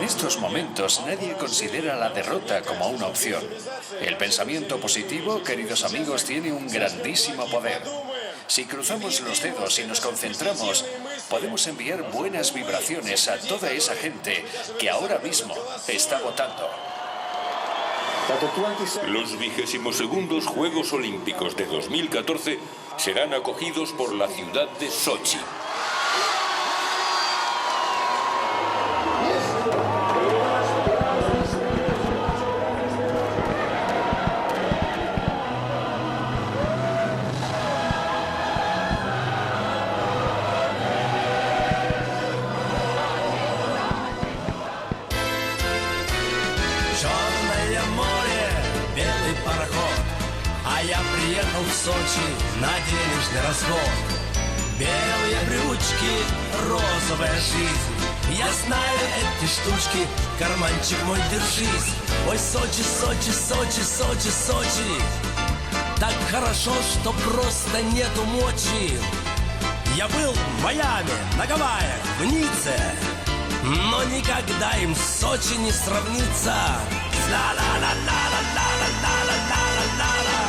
estos momentos nadie considera la derrota como una opción. El pensamiento positivo, queridos amigos, tiene un grandísimo poder. Si cruzamos los dedos y nos concentramos, podemos enviar buenas vibraciones a toda esa gente que ahora mismo está votando. Los 22º Juegos Olímpicos de 2014 serán acogidos por la ciudad de Sochi. В Сочи на денежный расход. Белые брючки, розовая жизнь. Я знаю эти штучки, карманчик мой, держись. Ой, Сочи, Сочи, Сочи, Сочи, Сочи. Так хорошо, что просто нету мочи. Я был в Майами, на Гавайях, в Ницце, но никогда им Сочи не сравнится. Ла-ла-ла-ла-ла-ла-ла-ла-ла-ла-ла.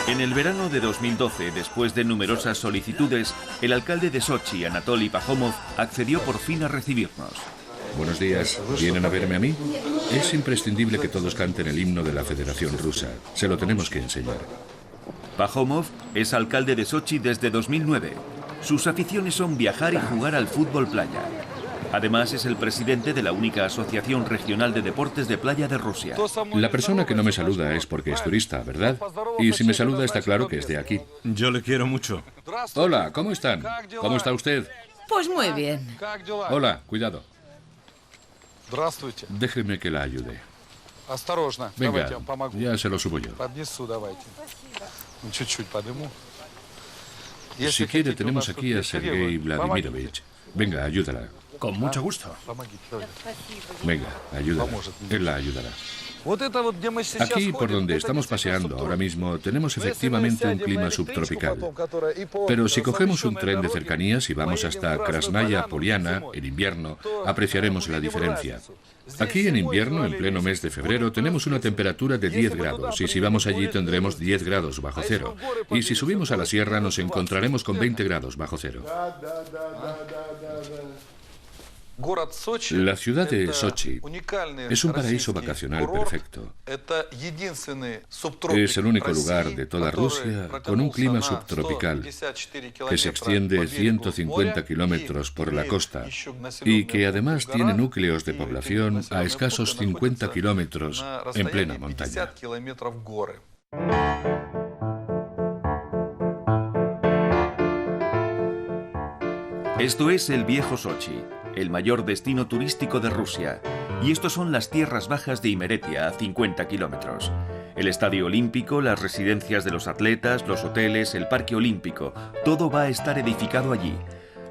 En el verano de 2012, después de numerosas solicitudes, el alcalde de Sochi, Anatoly Pajomov, accedió por fin a recibirnos. Buenos días. ¿Vienen a verme a mí? Es imprescindible que todos canten el himno de la Federación Rusa. Se lo tenemos que enseñar. Pajomov es alcalde de Sochi desde 2009. Sus aficiones son viajar y jugar al fútbol playa. Además, es el presidente de la única asociación regional de deportes de playa de Rusia. La persona que no me saluda es porque es turista, ¿verdad? Y si me saluda está claro que es de aquí. Yo le quiero mucho. Hola, ¿cómo están? ¿Cómo está usted? Pues muy bien. Hola, cuidado. Déjeme que la ayude. Venga, ya se lo subo yo. Si quiere, tenemos aquí a Sergei Vladimirovich. Venga, ayúdala. Con mucho gusto. Venga, ayúdala. Él la ayudará. Aquí, por donde estamos paseando ahora mismo, tenemos efectivamente un clima subtropical. Pero si cogemos un tren de cercanías y vamos hasta Krasnaya Poliana, en invierno, apreciaremos la diferencia. Aquí en invierno, en pleno mes de febrero, tenemos una temperatura de 10 grados y si vamos allí tendremos 10 grados bajo cero. Y si subimos a la sierra nos encontraremos con 20 grados bajo cero. La ciudad de Sochi es un paraíso vacacional perfecto. Es el único lugar de toda Rusia con un clima subtropical que se extiende 150 kilómetros por la costa y que además tiene núcleos de población a escasos 50 kilómetros en plena montaña. Esto es el viejo Sochi, el mayor destino turístico de Rusia. Y estos son las tierras bajas de Imeretia, a 50 kilómetros. El estadio olímpico, las residencias de los atletas, los hoteles, el parque olímpico, todo va a estar edificado allí.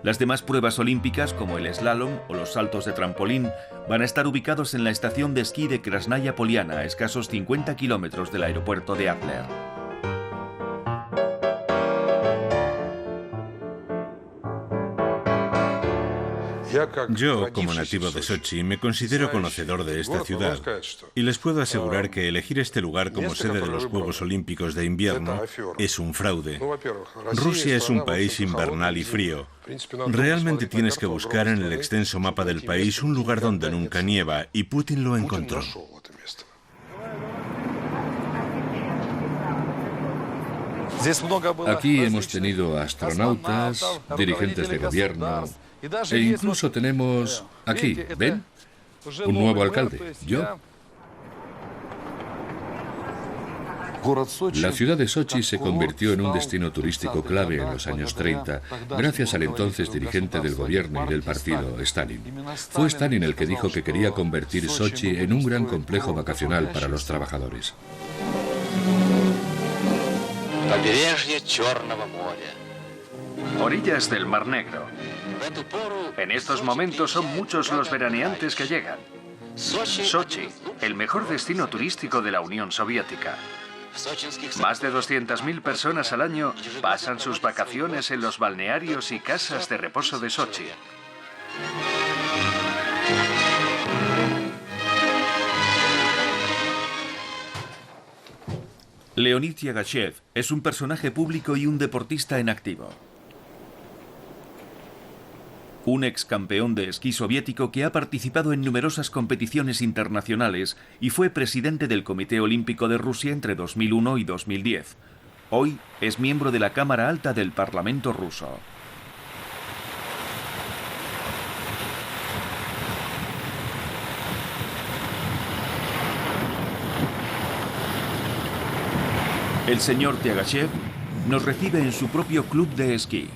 Las demás pruebas olímpicas, como el slalom o los saltos de trampolín, van a estar ubicados en la estación de esquí de Krasnaya Poliana, a escasos 50 kilómetros del aeropuerto de Adler. Yo, como nativo de Sochi, me considero conocedor de esta ciudad y les puedo asegurar que elegir este lugar como sede de los Juegos Olímpicos de invierno es un fraude. Rusia es un país invernal y frío. Realmente tienes que buscar en el extenso mapa del país un lugar donde nunca nieva y Putin lo encontró. Aquí hemos tenido astronautas, dirigentes de gobierno e incluso tenemos aquí, ¿ven? Un nuevo alcalde, yo. La ciudad de Sochi se convirtió en un destino turístico clave en los años 30, gracias al entonces dirigente del gobierno y del partido, Stalin. Fue Stalin el que dijo que quería convertir Sochi en un gran complejo vacacional para los trabajadores. Orillas del Mar Negro. En estos momentos son muchos los veraneantes que llegan. Sochi, el mejor destino turístico de la Unión Soviética. Más de 200.000 personas al año pasan sus vacaciones en los balnearios y casas de reposo de Sochi. Leonid Yagashev es un personaje público y un deportista en activo. Un ex campeón de esquí soviético que ha participado en numerosas competiciones internacionales y fue presidente del Comité Olímpico de Rusia entre 2001 y 2010. Hoy es miembro de la Cámara Alta del Parlamento ruso. El señor Yagashev nos recibe en su propio club de esquí.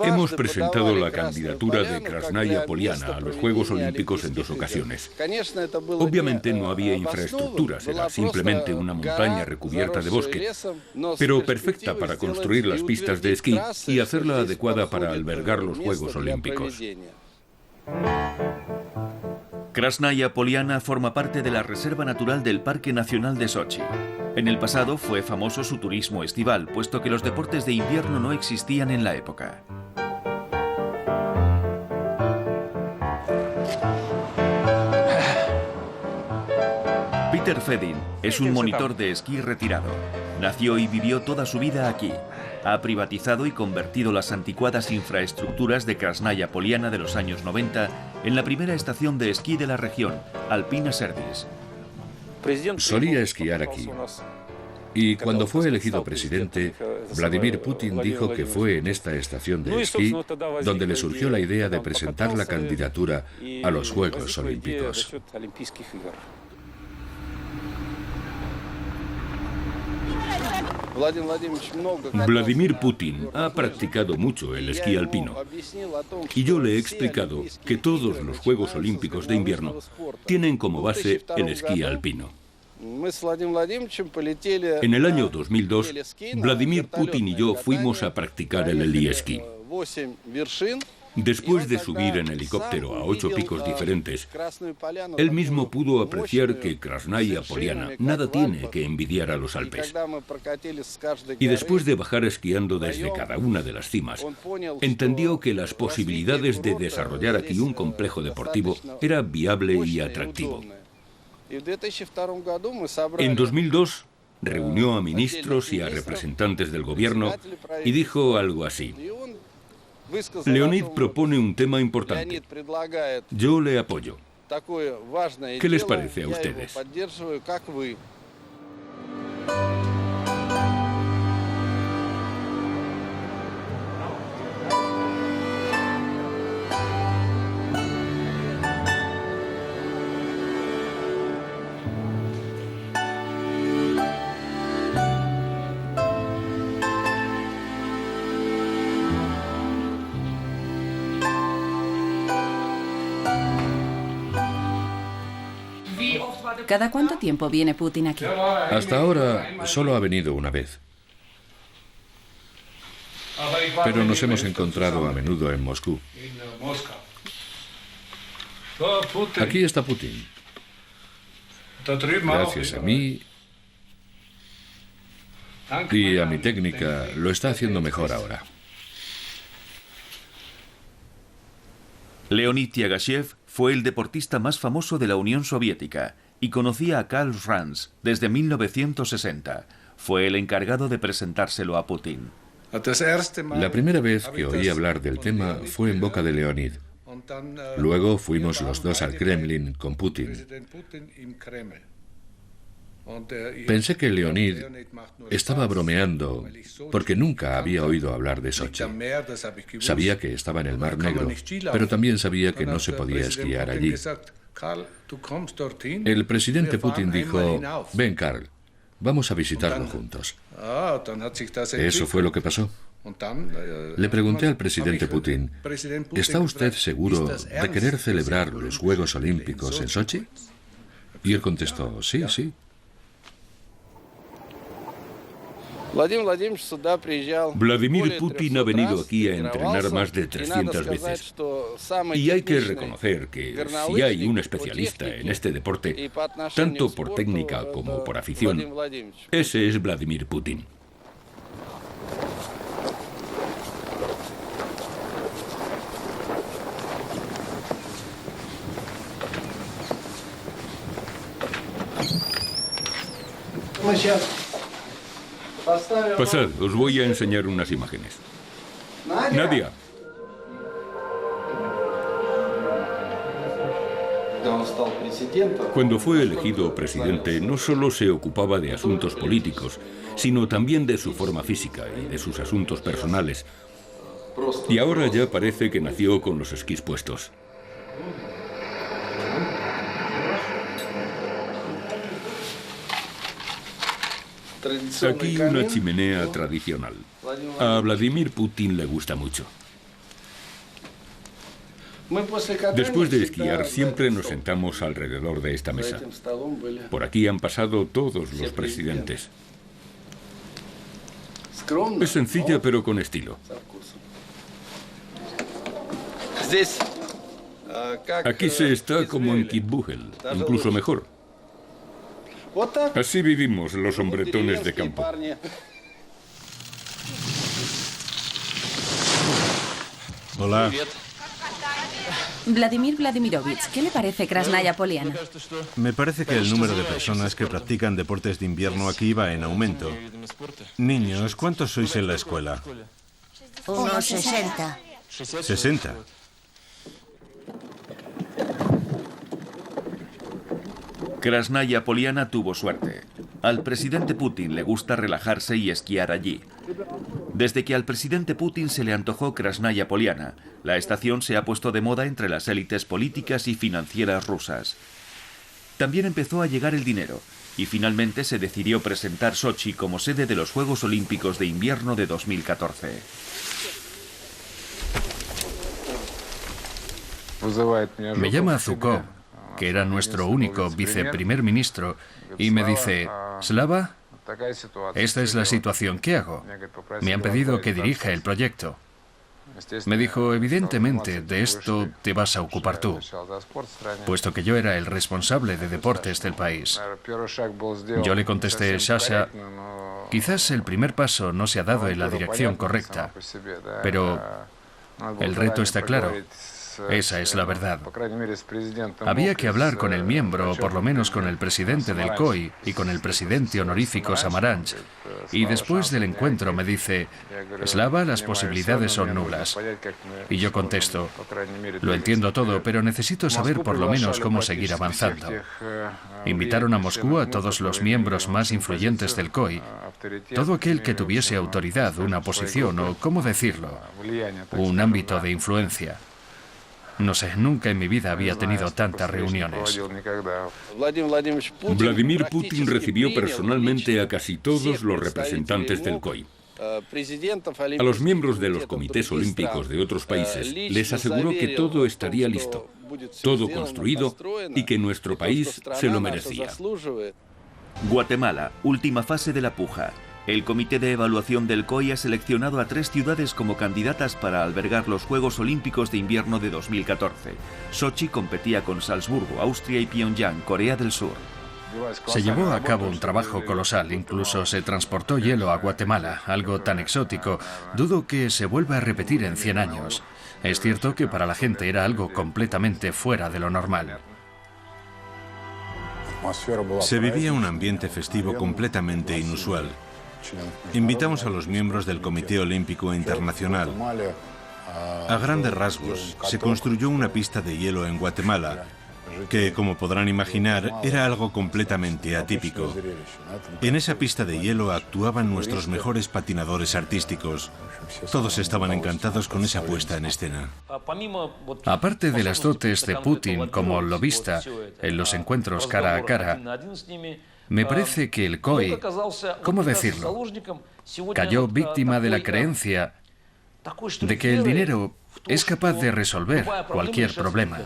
Hemos presentado la candidatura de Krasnaya Poliana a los Juegos Olímpicos en 2 ocasiones. Obviamente no había infraestructuras, era simplemente una montaña recubierta de bosque, pero perfecta para construir las pistas de esquí y hacerla adecuada para albergar los Juegos Olímpicos. Krasnaya Poliana forma parte de la Reserva Natural del Parque Nacional de Sochi. En el pasado fue famoso su turismo estival, puesto que los deportes de invierno no existían en la época. Peter Fedin es un monitor de esquí retirado. Nació y vivió toda su vida aquí. Ha privatizado y convertido las anticuadas infraestructuras de Krasnaya Poliana de los años 90 en la primera estación de esquí de la región, Alpina Service. Solía esquiar aquí. Y cuando fue elegido presidente, Vladimir Putin dijo que fue en esta estación de esquí donde le surgió la idea de presentar la candidatura a los Juegos Olímpicos. Vladimir Putin ha practicado mucho el esquí alpino y yo le he explicado que todos los Juegos Olímpicos de invierno tienen como base el esquí alpino. En el año 2002, Vladimir Putin y yo fuimos a practicar el heli-esquí. Después de subir en helicóptero a 8 picos diferentes, él mismo pudo apreciar que Krasnaya Poliana nada tiene que envidiar a los Alpes. Y después de bajar esquiando desde cada una de las cimas, entendió que las posibilidades de desarrollar aquí un complejo deportivo era viable y atractivo. En 2002, reunió a ministros y a representantes del gobierno y dijo algo así: Leonid propone un tema importante. Yo le apoyo. ¿Qué les parece a ustedes? ¿Cada cuánto tiempo viene Putin aquí? Hasta ahora solo ha venido una vez. Pero nos hemos encontrado a menudo en Moscú. Aquí está Putin. Gracias a mí y a mi técnica lo está haciendo mejor ahora. Leonid Yagashev fue el deportista más famoso de la Unión Soviética y conocía a Karl Franz desde 1960. Fue el encargado de presentárselo a Putin. La primera vez que oí hablar del tema fue en boca de Leonid. Luego fuimos los dos al Kremlin con Putin. Pensé que Leonid estaba bromeando porque nunca había oído hablar de Sochi. Sabía que estaba en el Mar Negro, pero también sabía que no se podía esquiar allí. El presidente Putin dijo: ven, Karl, vamos a visitarlo juntos. Eso fue lo que pasó. Le pregunté al presidente Putin: ¿está usted seguro de querer celebrar los Juegos Olímpicos en Sochi? Y él contestó: sí, sí. Vladimir Putin ha venido aquí a entrenar más de 300 veces. Y hay que reconocer que si hay un especialista en este deporte, tanto por técnica como por afición, ese es Vladimir Putin. Pasad, os voy a enseñar unas imágenes. Nadia. Cuando fue elegido presidente, no solo se ocupaba de asuntos políticos, sino también de su forma física y de sus asuntos personales. Y ahora ya parece que nació con los esquís puestos. Aquí una chimenea tradicional. A Vladimir Putin le gusta mucho. Después de esquiar, siempre nos sentamos alrededor de esta mesa. Por aquí han pasado todos los presidentes. Es sencilla, pero con estilo. Aquí se está como en Kitzbühel, incluso mejor. Así vivimos los hombretones de campo. Hola. Vladimir Vladimirovich, ¿qué le parece Krasnaya Poliana? Me parece que el número de personas que practican deportes de invierno aquí va en aumento. Niños, ¿cuántos sois en la escuela? Unos 60. ¿60? Krasnaya Poliana tuvo suerte. Al presidente Putin le gusta relajarse y esquiar allí. Desde que al presidente Putin se le antojó Krasnaya Poliana, la estación se ha puesto de moda entre las élites políticas y financieras rusas. También empezó a llegar el dinero y finalmente se decidió presentar Sochi como sede de los Juegos Olímpicos de Invierno de 2014. Me llama Zhukov, que era nuestro único viceprimer ministro, y me dice: Slava, esta es la situación, ¿qué hago? Me han pedido que dirija el proyecto. Me dijo: evidentemente, de esto te vas a ocupar tú, puesto que yo era el responsable de deportes del país. Yo le contesté: Sasha, quizás el primer paso no se ha dado en la dirección correcta, pero el reto está claro. Esa es la verdad. Había que hablar con el miembro, o por lo menos con el presidente del COI y con el presidente honorífico Samaranch. Y después del encuentro me dice: Slava, las posibilidades son nulas. Y yo contesto: lo entiendo todo, pero necesito saber por lo menos cómo seguir avanzando. Invitaron a Moscú a todos los miembros más influyentes del COI, todo aquel que tuviese autoridad, una posición o, ¿cómo decirlo?, un ámbito de influencia. No sé, nunca en mi vida había tenido tantas reuniones. Vladimir Putin recibió personalmente a casi todos los representantes del COI. A los miembros de los comités olímpicos de otros países les aseguró que todo estaría listo, todo construido y que nuestro país se lo merecía. Guatemala, última fase de la puja. El Comité de Evaluación del COI ha seleccionado a 3 ciudades como candidatas para albergar los Juegos Olímpicos de Invierno de 2014. Sochi competía con Salzburgo, Austria y Pyongyang, Corea del Sur. Se llevó a cabo un trabajo colosal, incluso se transportó hielo a Guatemala, algo tan exótico. Dudo que se vuelva a repetir en 100 años. Es cierto que para la gente era algo completamente fuera de lo normal. Se vivía un ambiente festivo completamente inusual. Invitamos a los miembros del Comité Olímpico Internacional. A grandes rasgos, se construyó una pista de hielo en Guatemala, que, como podrán imaginar, era algo completamente atípico. En esa pista de hielo actuaban nuestros mejores patinadores artísticos. Todos estaban encantados con esa puesta en escena. Aparte de las dotes de Putin como lobista en los encuentros cara a cara, me parece que el COI, ¿cómo decirlo?, cayó víctima de la creencia de que el dinero es capaz de resolver cualquier problema.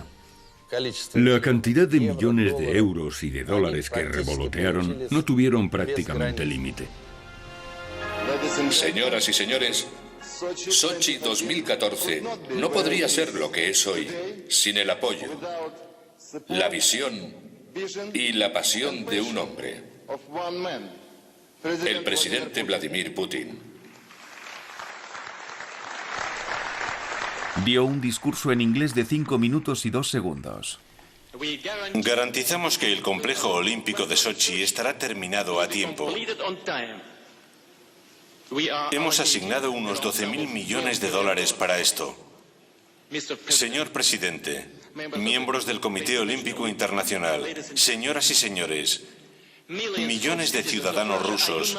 La cantidad de millones de euros y de dólares que revolotearon no tuvieron prácticamente límite. Señoras y señores, Sochi 2014 no podría ser lo que es hoy sin el apoyo, la visión y la pasión de un hombre, el presidente Vladimir Putin. Dio un discurso en inglés de 5 minutos y 2 segundos. Garantizamos que el complejo olímpico de Sochi estará terminado a tiempo. Hemos asignado unos 12.000 millones de dólares para esto. Señor presidente, miembros del Comité Olímpico Internacional, señoras y señores, millones de ciudadanos rusos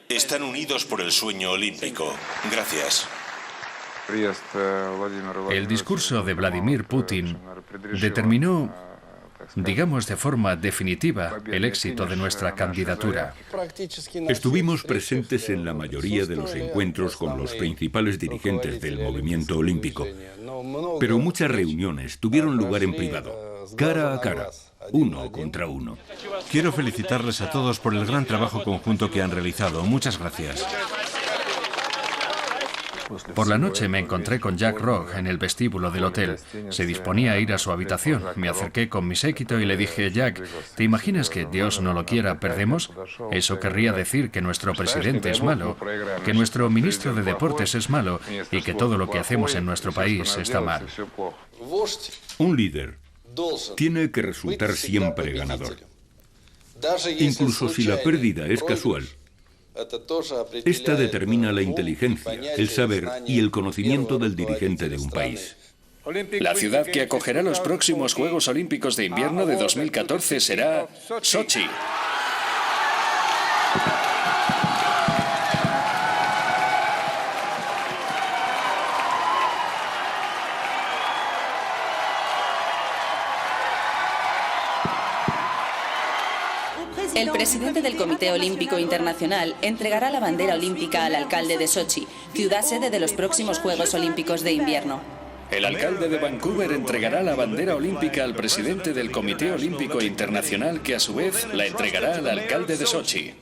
están unidos por el sueño olímpico. Gracias. El discurso de Vladimir Putin determinó, digamos de forma definitiva, el éxito de nuestra candidatura. Estuvimos presentes en la mayoría de los encuentros con los principales dirigentes del movimiento olímpico, pero muchas reuniones tuvieron lugar en privado, cara a cara, uno contra uno. Quiero felicitarles a todos por el gran trabajo conjunto que han realizado. Muchas gracias. Por la noche me encontré con Jack Rock en el vestíbulo del hotel. Se disponía a ir a su habitación. Me acerqué con mi séquito y le dije: Jack, ¿te imaginas que, Dios no lo quiera, perdemos? Eso querría decir que nuestro presidente es malo, que nuestro ministro de Deportes es malo y que todo lo que hacemos en nuestro país está mal. Un líder tiene que resultar siempre ganador, incluso si la pérdida es casual. Esta determina la inteligencia, el saber y el conocimiento del dirigente de un país. La ciudad que acogerá los próximos Juegos Olímpicos de Invierno de 2014 será Sochi. El presidente del Comité Olímpico Internacional entregará la bandera olímpica al alcalde de Sochi, ciudad sede de los próximos Juegos Olímpicos de Invierno. El alcalde de Vancouver entregará la bandera olímpica al presidente del Comité Olímpico Internacional, que a su vez la entregará al alcalde de Sochi.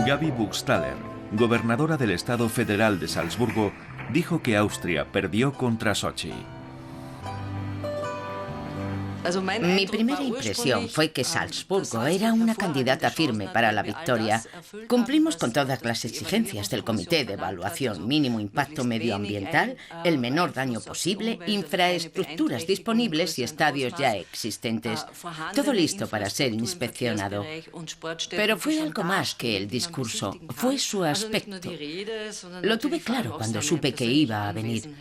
Gabi Buchstaller, gobernadora del Estado Federal de Salzburgo, dijo que Austria perdió contra Sochi. Mi primera impresión fue que Salzburgo era una candidata firme para la victoria. Cumplimos con todas las exigencias del Comité de Evaluación: mínimo impacto medioambiental, el menor daño posible, infraestructuras disponibles y estadios ya existentes. Todo listo para ser inspeccionado. Pero fue algo más que el discurso, fue su aspecto. Lo tuve claro cuando supe que iba a venir.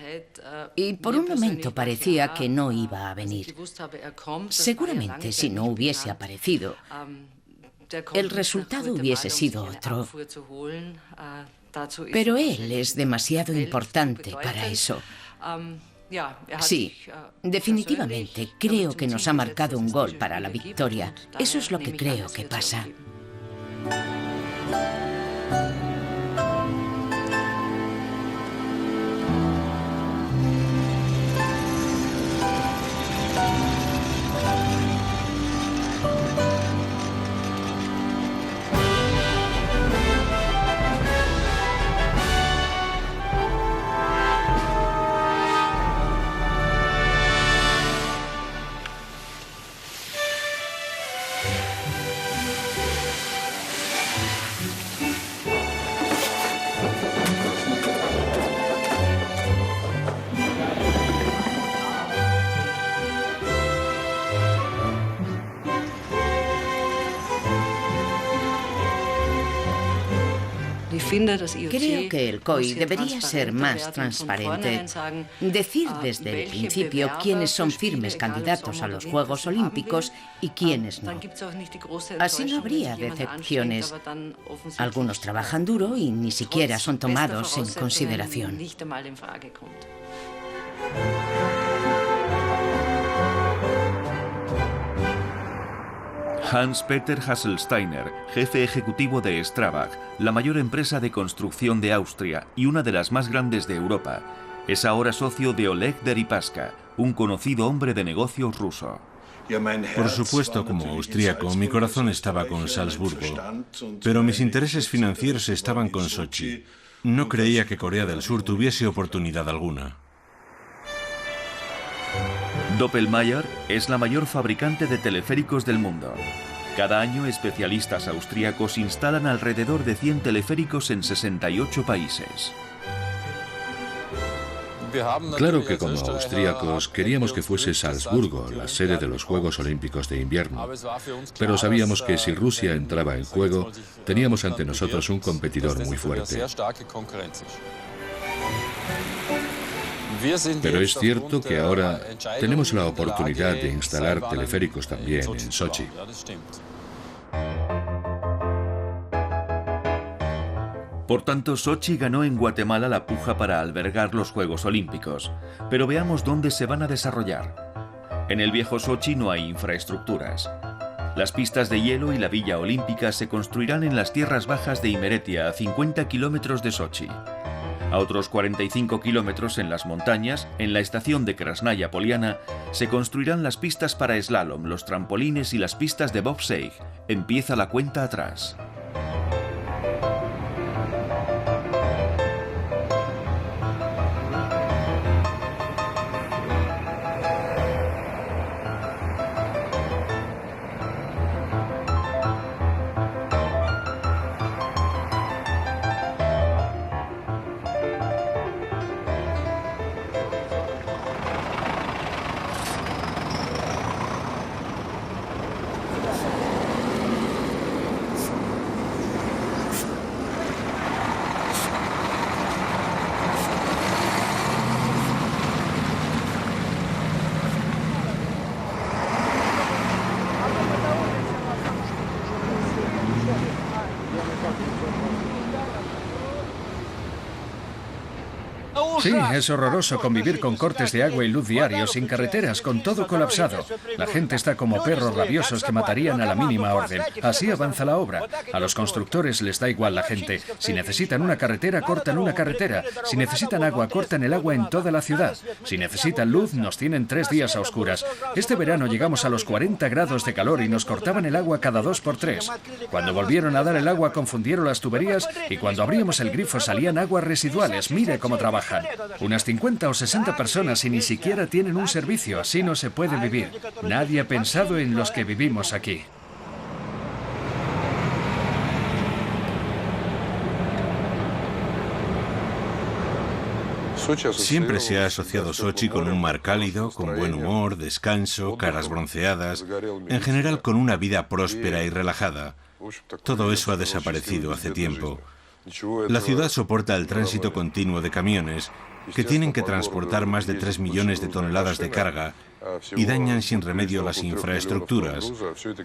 Y por un momento parecía que no iba a venir. Seguramente si no hubiese aparecido, el resultado hubiese sido otro. Pero él es demasiado importante para eso. Sí, definitivamente creo que nos ha marcado un gol para la victoria. Eso es lo que creo que pasa. Creo que el COI debería ser más transparente. Decir desde el principio quiénes son firmes candidatos a los Juegos Olímpicos y quiénes no. Así no habría decepciones. Algunos trabajan duro y ni siquiera son tomados en consideración. Hans-Peter Hasselsteiner, jefe ejecutivo de Strabag, la mayor empresa de construcción de Austria y una de las más grandes de Europa, es ahora socio de Oleg Deripaska, un conocido hombre de negocios ruso. Por supuesto, como austríaco, mi corazón estaba con Salzburgo, pero mis intereses financieros estaban con Sochi. No creía que Corea del Sur tuviese oportunidad alguna. Doppelmayr es la mayor fabricante de teleféricos del mundo. Cada año, especialistas austríacos instalan alrededor de 100 teleféricos en 68 países. Claro que como austríacos queríamos que fuese Salzburgo la sede de los Juegos Olímpicos de Invierno, pero sabíamos que si Rusia entraba en juego, teníamos ante nosotros un competidor muy fuerte. Pero es cierto que ahora tenemos la oportunidad de instalar teleféricos también en Sochi. Por tanto, Sochi ganó en Guatemala la puja para albergar los Juegos Olímpicos. Pero veamos dónde se van a desarrollar. En el viejo Sochi no hay infraestructuras. Las pistas de hielo y la Villa Olímpica se construirán en las tierras bajas de Imeretia, a 50 kilómetros de Sochi. A otros 45 kilómetros en las montañas, en la estación de Krasnaya Poliana, se construirán las pistas para slalom, los trampolines y las pistas de bobsleigh. Empieza la cuenta atrás. Sí, es horroroso convivir con cortes de agua y luz diarios, sin carreteras, con todo colapsado. La gente está como perros rabiosos que matarían a la mínima orden. Así avanza la obra. A los constructores les da igual la gente. Si necesitan una carretera, cortan una carretera. Si necesitan agua, cortan el agua en toda la ciudad. Si necesitan luz, nos tienen 3 días a oscuras. Este verano llegamos a los 40 grados de calor y nos cortaban el agua cada 2 por 3. Cuando volvieron a dar el agua, confundieron las tuberías y cuando abríamos el grifo salían aguas residuales. Mire cómo trabajan. Unas 50 o 60 personas y ni siquiera tienen un servicio. Así no se puede vivir. Nadie ha pensado en los que vivimos aquí. Siempre se ha asociado Sochi con un mar cálido, con buen humor, descanso, caras bronceadas, en general con una vida próspera y relajada. Todo eso ha desaparecido hace tiempo. La ciudad soporta el tránsito continuo de camiones, que tienen que transportar más de 3 millones de toneladas de carga y dañan sin remedio las infraestructuras,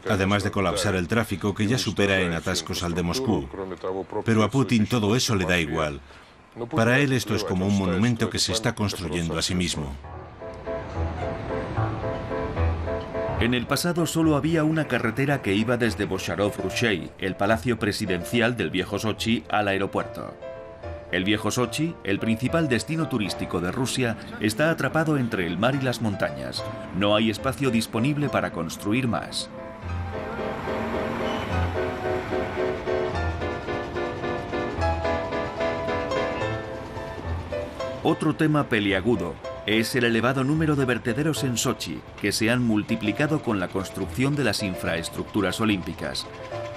además de colapsar el tráfico que ya supera en atascos al de Moscú. Pero a Putin todo eso le da igual. Para él esto es como un monumento que se está construyendo a sí mismo. En el pasado solo había una carretera que iba desde Bosharov-Rushey, el palacio presidencial del viejo Sochi, al aeropuerto. El viejo Sochi, el principal destino turístico de Rusia, está atrapado entre el mar y las montañas. No hay espacio disponible para construir más. Otro tema peliagudo es el elevado número de vertederos en Sochi, que se han multiplicado con la construcción de las infraestructuras olímpicas.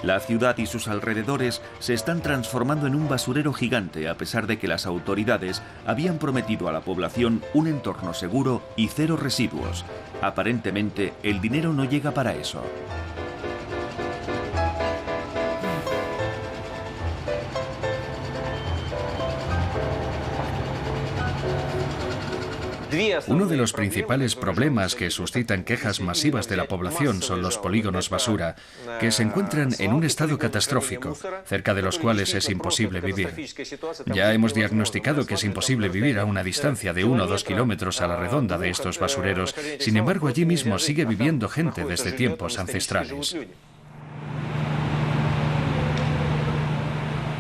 La ciudad y sus alrededores se están transformando en un basurero gigante, a pesar de que las autoridades habían prometido a la población un entorno seguro y 0 residuos. Aparentemente, el dinero no llega para eso. Uno de los principales problemas que suscitan quejas masivas de la población son los polígonos basura, que se encuentran en un estado catastrófico, cerca de los cuales es imposible vivir. Ya hemos diagnosticado que es imposible vivir a una distancia de 1 o 2 kilómetros a la redonda de estos basureros. Sin embargo, allí mismo sigue viviendo gente desde tiempos ancestrales.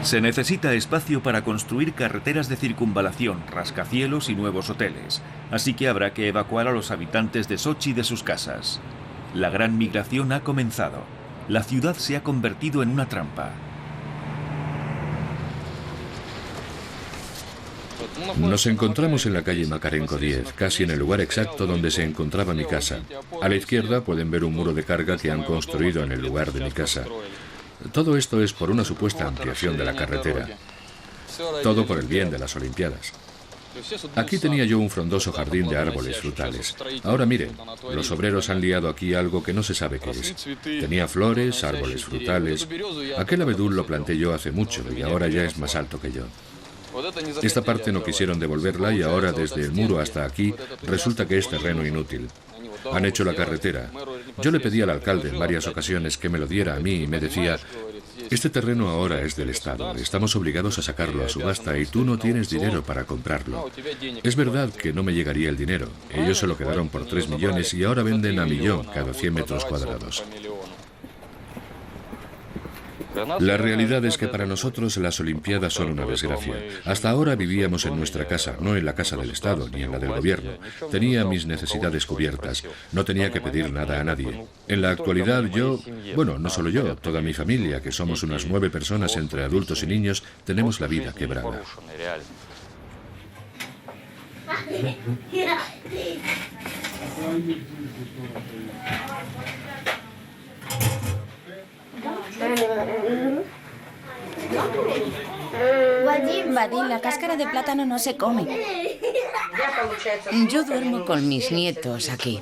Se necesita espacio para construir carreteras de circunvalación, rascacielos y nuevos hoteles, así que habrá que evacuar a los habitantes de Sochi de sus casas. La gran migración ha comenzado. La ciudad se ha convertido en una trampa. Nos encontramos en la calle Makarenko 10, casi en el lugar exacto donde se encontraba mi casa. A la izquierda pueden ver un muro de carga que han construido en el lugar de mi casa. Todo esto es por una supuesta ampliación de la carretera. Todo por el bien de las Olimpiadas. Aquí tenía yo un frondoso jardín de árboles frutales. Ahora miren, los obreros han liado aquí algo que no se sabe qué es. Tenía flores, árboles frutales. Aquel abedul lo planté yo hace mucho y ahora ya es más alto que yo. Esta parte no quisieron devolverla y ahora desde el muro hasta aquí resulta que es terreno inútil. Han hecho la carretera. Yo le pedí al alcalde en varias ocasiones que me lo diera a mí y me decía: este terreno ahora es del Estado, estamos obligados a sacarlo a subasta y tú no tienes dinero para comprarlo. Es verdad que no me llegaría el dinero. Ellos se lo quedaron por 3 millones y ahora venden a 1.000.000 cada 100 metros cuadrados. La realidad es que para nosotros las Olimpiadas son una desgracia. Hasta ahora vivíamos en nuestra casa, no en la casa del Estado ni en la del gobierno. Tenía mis necesidades cubiertas, no tenía que pedir nada a nadie. En la actualidad yo, bueno, no solo yo, toda mi familia, que somos unas 9 personas entre adultos y niños, tenemos la vida quebrada. Vadim, la cáscara de plátano no se come. Yo duermo con mis nietos aquí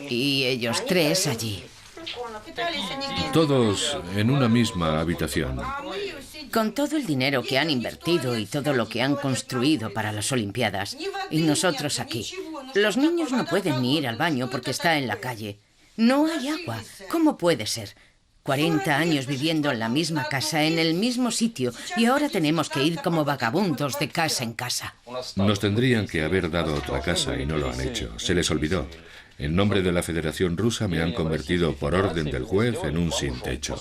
y ellos 3 allí. Todos en una misma habitación. Con todo el dinero que han invertido y todo lo que han construido para las Olimpiadas, y nosotros aquí. Los niños no pueden ni ir al baño porque está en la calle. No hay agua. ¿Cómo puede ser? 40 años viviendo en la misma casa, en el mismo sitio, y ahora tenemos que ir como vagabundos de casa en casa. Nos tendrían que haber dado otra casa y no lo han hecho. Se les olvidó. En nombre de la Federación Rusa me han convertido por orden del juez en un sin techo.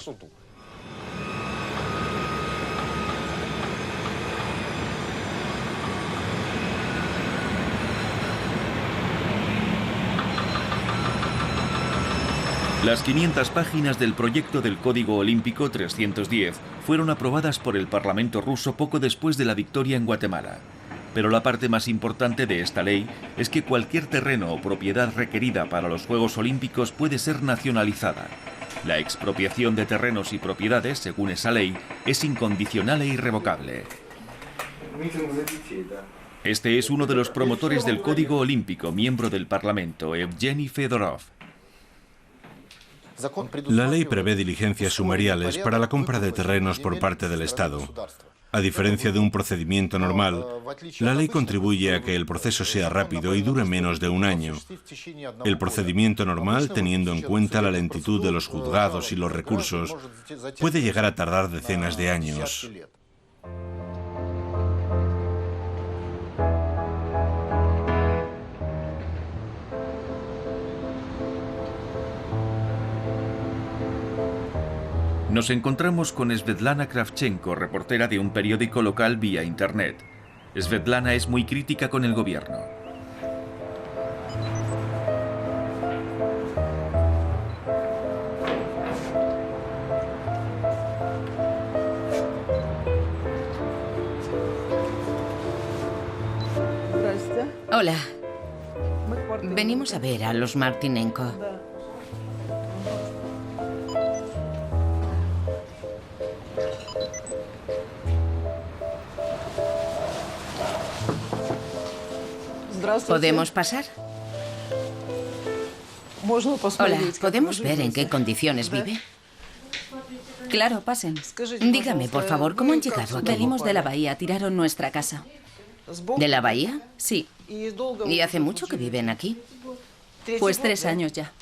Las 500 páginas del proyecto del Código Olímpico 310 fueron aprobadas por el Parlamento ruso poco después de la victoria en Guatemala. Pero la parte más importante de esta ley es que cualquier terreno o propiedad requerida para los Juegos Olímpicos puede ser nacionalizada. La expropiación de terrenos y propiedades, según esa ley, es incondicional e irrevocable. Este es uno de los promotores del Código Olímpico, miembro del Parlamento, Evgeny Fedorov. La ley prevé diligencias sumariales para la compra de terrenos por parte del Estado. A diferencia de un procedimiento normal, la ley contribuye a que el proceso sea rápido y dure menos de un año. El procedimiento normal, teniendo en cuenta la lentitud de los juzgados y los recursos, puede llegar a tardar decenas de años. Nos encontramos con Svetlana Kravchenko, reportera de un periódico local vía Internet. Svetlana es muy crítica con el gobierno. Hola. Venimos a ver a los Martinenko. ¿Podemos pasar? Hola, ¿podemos ver en qué condiciones vive? Claro, pasen. Dígame, por favor, ¿cómo han llegado aquí? Venimos de la bahía, tiraron nuestra casa. ¿De la bahía? Sí. ¿Y hace mucho que viven aquí? Pues 3 años ya.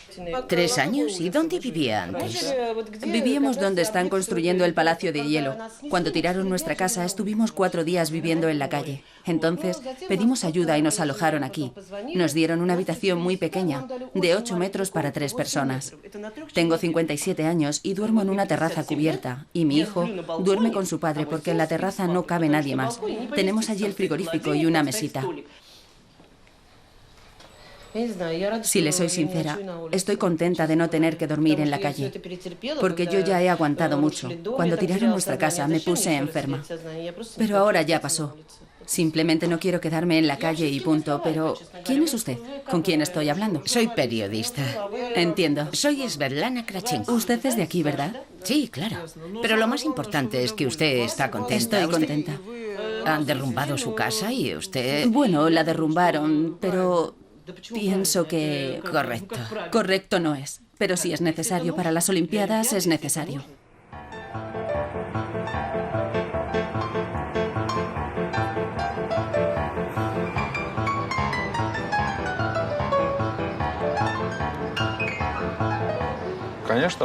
3 años. ¿Y dónde vivía antes? Vivíamos donde están construyendo el Palacio de Hielo. Cuando tiraron nuestra casa, estuvimos 4 días viviendo en la calle. Entonces, pedimos ayuda y nos alojaron aquí. Nos dieron una habitación muy pequeña, de 8 metros para 3 personas. Tengo 57 años y duermo en una terraza cubierta. Y mi hijo duerme con su padre porque en la terraza no cabe nadie más. Tenemos allí el frigorífico y una mesita. Si le soy sincera, estoy contenta de no tener que dormir en la calle, porque yo ya he aguantado mucho. Cuando tiraron nuestra casa me puse enferma, pero ahora ya pasó. Simplemente no quiero quedarme en la calle y punto. Pero, ¿quién es usted? ¿Con quién estoy hablando? Soy periodista. Entiendo. Soy Svetlana Kravchenko. Usted es de aquí, ¿verdad? Sí, claro. Pero lo más importante es que usted está contenta. Estoy contenta. Han derrumbado su casa y usted... Bueno, la derrumbaron, pero... pienso que... Correcto. Correcto no es. Pero si es necesario para las Olimpiadas, es necesario.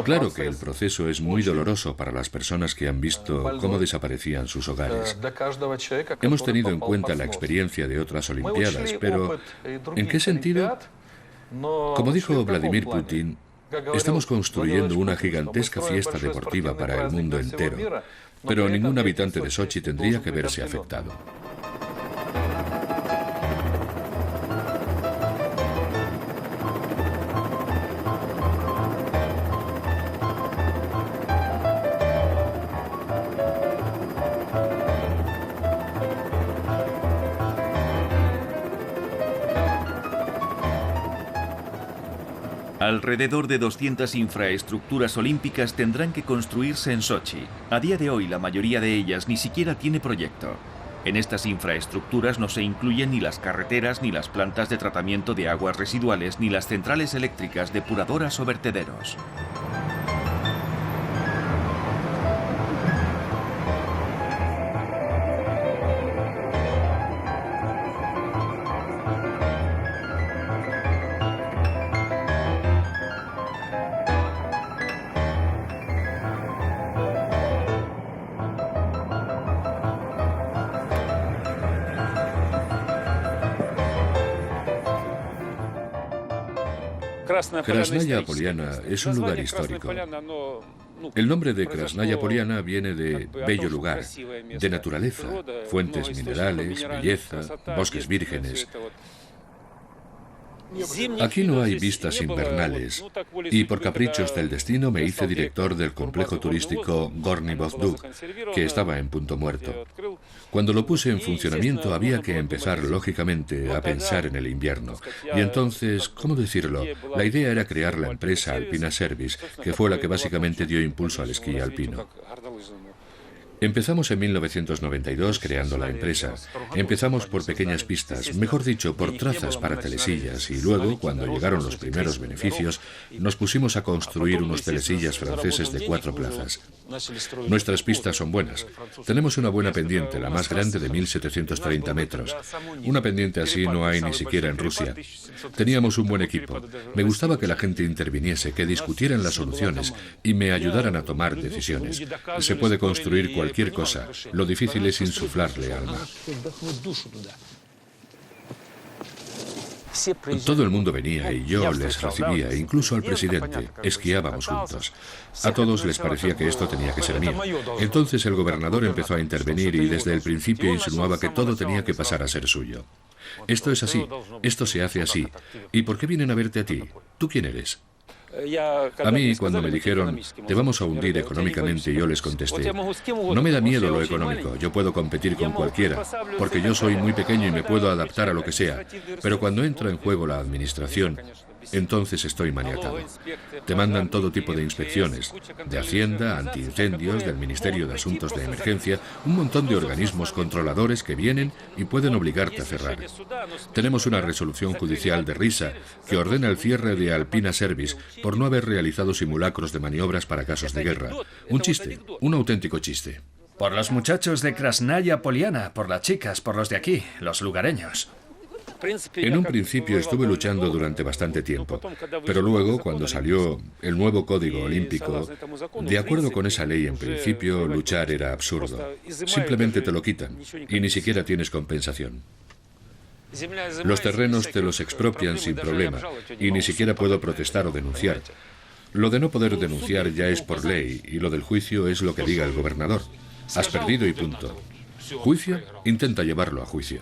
Claro que el proceso es muy doloroso para las personas que han visto cómo desaparecían sus hogares. Hemos tenido en cuenta la experiencia de otras Olimpiadas, pero ¿en qué sentido? Como dijo Vladimir Putin, estamos construyendo una gigantesca fiesta deportiva para el mundo entero, pero ningún habitante de Sochi tendría que verse afectado. Alrededor de 200 infraestructuras olímpicas tendrán que construirse en Sochi. A día de hoy, la mayoría de ellas ni siquiera tiene proyecto. En estas infraestructuras no se incluyen ni las carreteras, ni las plantas de tratamiento de aguas residuales, ni las centrales eléctricas, depuradoras o vertederos. Krasnaya Poliana es un lugar histórico. El nombre de Krasnaya Poliana viene de bello lugar, de naturaleza, fuentes minerales, belleza, bosques vírgenes. Aquí no hay vistas invernales y por caprichos del destino me hice director del complejo turístico Gorny Vozduk, que estaba en punto muerto. Cuando lo puse en funcionamiento había que empezar lógicamente a pensar en el invierno. Y entonces, ¿cómo decirlo? La idea era crear la empresa Alpina Service, que fue la que básicamente dio impulso al esquí alpino. Empezamos en 1992 creando la empresa. Empezamos por pequeñas pistas, mejor dicho, por trazas para telesillas, y luego, cuando llegaron los primeros beneficios, nos pusimos a construir unos telesillas franceses de 4 plazas. Nuestras pistas son buenas. Tenemos una buena pendiente, la más grande de 1730 metros. Una pendiente así no hay ni siquiera en Rusia. Teníamos un buen equipo. Me gustaba que la gente interviniese, que discutieran las soluciones y me ayudaran a tomar decisiones. Se puede construir cualquier cosa. Lo difícil es insuflarle alma. Todo el mundo venía y yo les recibía, incluso al presidente. Esquiábamos juntos. A todos les parecía que esto tenía que ser mío. Entonces el gobernador empezó a intervenir y desde el principio insinuaba que todo tenía que pasar a ser suyo. Esto es así, esto se hace así. ¿Y por qué vienen a verte a ti? ¿Tú quién eres? A mí, cuando me dijeron, te vamos a hundir económicamente, yo les contesté, no me da miedo lo económico, yo puedo competir con cualquiera, porque yo soy muy pequeño y me puedo adaptar a lo que sea, pero cuando entra en juego la administración, entonces estoy maniatado. Te mandan todo tipo de inspecciones, de Hacienda, antiincendios, del Ministerio de Asuntos de Emergencia, un montón de organismos controladores que vienen y pueden obligarte a cerrar. Tenemos una resolución judicial de risa que ordena el cierre de Alpina Service por no haber realizado simulacros de maniobras para casos de guerra. Un chiste, un auténtico chiste. Por los muchachos de Krasnaya Poliana, por las chicas, por los de aquí, los lugareños. En un principio estuve luchando durante bastante tiempo, pero luego, cuando salió el nuevo Código Olímpico, de acuerdo con esa ley, en principio luchar era absurdo. Simplemente te lo quitan y ni siquiera tienes compensación. Los terrenos te los expropian sin problema y ni siquiera puedo protestar o denunciar. Lo de no poder denunciar ya es por ley y lo del juicio es lo que diga el gobernador. Has perdido y punto. ¿Juicio? Intenta llevarlo a juicio.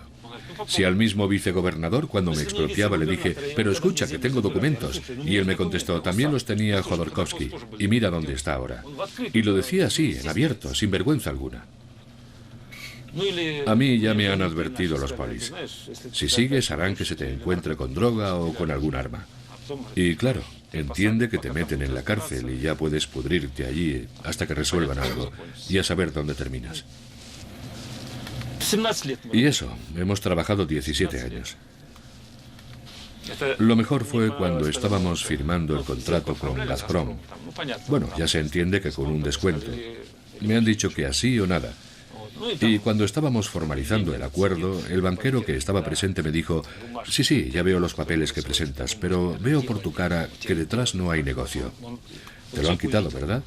Si al mismo vicegobernador, cuando me expropiaba, le dije, pero escucha, que tengo documentos. Y él me contestó, también los tenía Jodorkovsky. Y mira dónde está ahora. Y lo decía así, en abierto, sin vergüenza alguna. A mí ya me han advertido los polis. Si sigues, harán que se te encuentre con droga o con algún arma. Y claro, entiende que te meten en la cárcel y ya puedes pudrirte allí hasta que resuelvan algo y a saber dónde terminas. Y eso, hemos trabajado 17 años. Lo mejor fue cuando estábamos firmando el contrato con Gazprom. Bueno, ya se entiende que con un descuento. Me han dicho que así o nada. Y cuando estábamos formalizando el acuerdo, el banquero que estaba presente me dijo, sí, ya veo los papeles que presentas, pero veo por tu cara que detrás no hay negocio. Te lo han quitado, ¿verdad?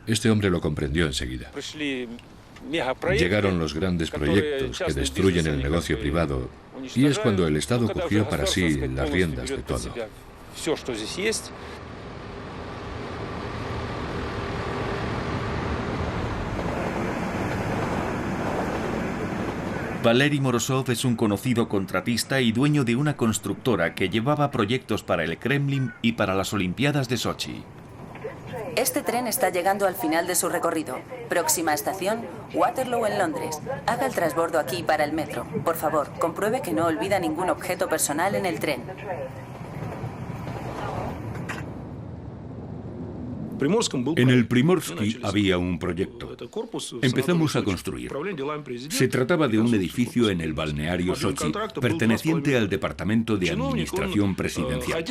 Este hombre lo comprendió enseguida. Llegaron los grandes proyectos que destruyen el negocio privado y es cuando el Estado cogió para sí las riendas de todo. Valery Morozov es un conocido contratista y dueño de una constructora que llevaba proyectos para el Kremlin y para las Olimpiadas de Sochi. Este tren está llegando al final de su recorrido. Próxima estación, Waterloo en Londres. Haga el transbordo aquí para el metro. Por favor, compruebe que no olvida ningún objeto personal en el tren. En el Primorsky había un proyecto. Empezamos a construir. Se trataba de un edificio en el balneario Sochi, perteneciente al Departamento de Administración Presidencial.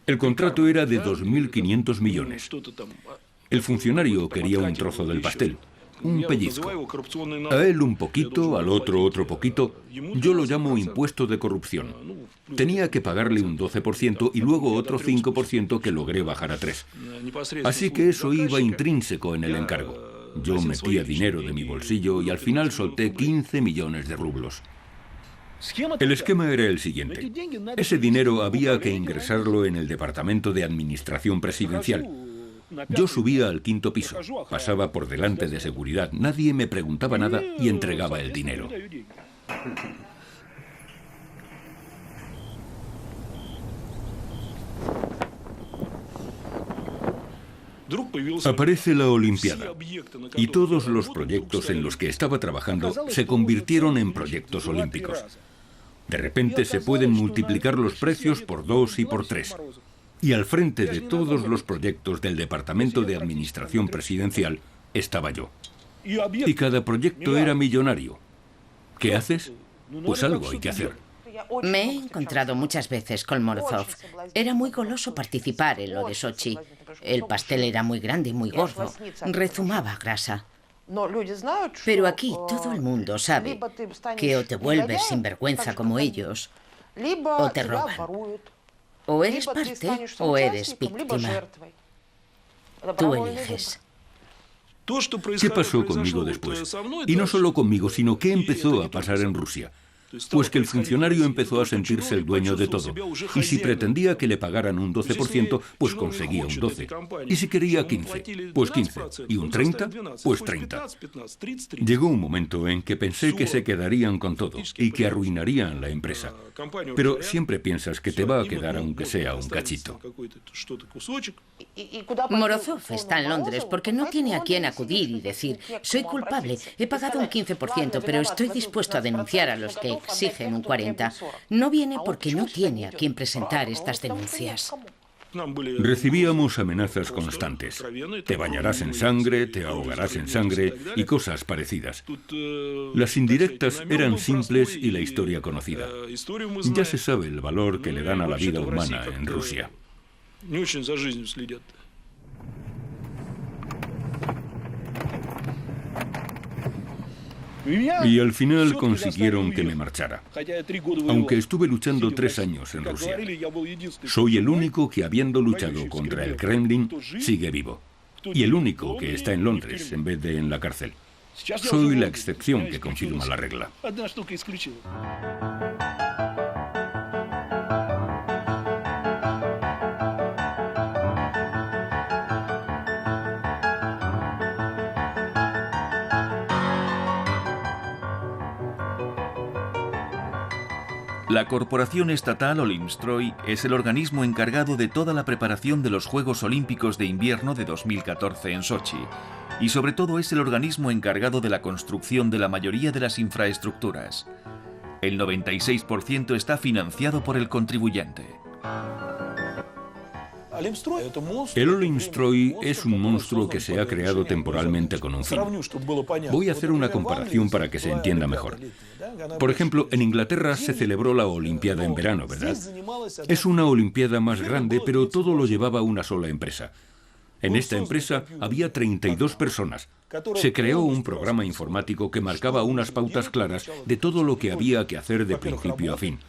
El contrato era de 2.500 millones. El funcionario quería un trozo del pastel, un pellizco. A él un poquito, al otro otro poquito. Yo lo llamo impuesto de corrupción. Tenía que pagarle un 12% y luego otro 5% que logré bajar a 3%. Así que eso iba intrínseco en el encargo. Yo metía dinero de mi bolsillo y al final solté 15 millones de rublos. El esquema era el siguiente. Ese dinero había que ingresarlo en el Departamento de Administración Presidencial. Yo subía al 5º piso, pasaba por delante de seguridad, nadie me preguntaba nada y entregaba el dinero. Aparece la Olimpiada y todos los proyectos en los que estaba trabajando se convirtieron en proyectos olímpicos. De repente se pueden multiplicar los precios por 2 y por 3. Y al frente de todos los proyectos del Departamento de Administración Presidencial estaba yo. Y cada proyecto era millonario. ¿Qué haces? Pues algo hay que hacer. Me he encontrado muchas veces con Morozov. Era muy goloso participar en lo de Sochi. El pastel era muy grande y muy gordo. Rezumaba grasa. Pero aquí todo el mundo sabe que o te vuelves sinvergüenza como ellos, o te roban. O eres parte o eres víctima. Tú eliges. ¿Qué pasó conmigo después? Y no solo conmigo, sino qué empezó a pasar en Rusia. Pues que el funcionario empezó a sentirse el dueño de todo. Y si pretendía que le pagaran un 12%, pues conseguía un 12%. Y si quería 15%, pues 15%. Y un 30%, pues 30%. Llegó un momento en que pensé que se quedarían con todo y que arruinarían la empresa. Pero siempre piensas que te va a quedar aunque sea un cachito. Morozov está en Londres porque no tiene a quién acudir y decir, soy culpable, he pagado un 15%, pero estoy dispuesto a denunciar a los que exigen un 40%. No viene porque no tiene a quién presentar estas denuncias. Recibíamos amenazas constantes. Te bañarás en sangre, te ahogarás en sangre y cosas parecidas. Las indirectas eran simples y la historia conocida. Ya se sabe el valor que le dan a la vida humana en Rusia. Y al final consiguieron que me marchara. Aunque estuve luchando 3 años en Rusia. Soy el único que, habiendo luchado contra el Kremlin, sigue vivo. Y el único que está en Londres en vez de en la cárcel. Soy la excepción que confirma la regla. La corporación estatal Olimstroy es el organismo encargado de toda la preparación de los Juegos Olímpicos de Invierno de 2014 en Sochi, y sobre todo es el organismo encargado de la construcción de la mayoría de las infraestructuras. El 96% está financiado por el contribuyente. El Olimstroy es un monstruo que se ha creado temporalmente con un fin. Voy a hacer una comparación para que se entienda mejor. Por ejemplo, en Inglaterra se celebró la Olimpiada en verano, ¿verdad? Es una Olimpiada más grande, pero todo lo llevaba una sola empresa. En esta empresa había 32 personas. Se creó un programa informático que marcaba unas pautas claras de todo lo que había que hacer de principio a fin.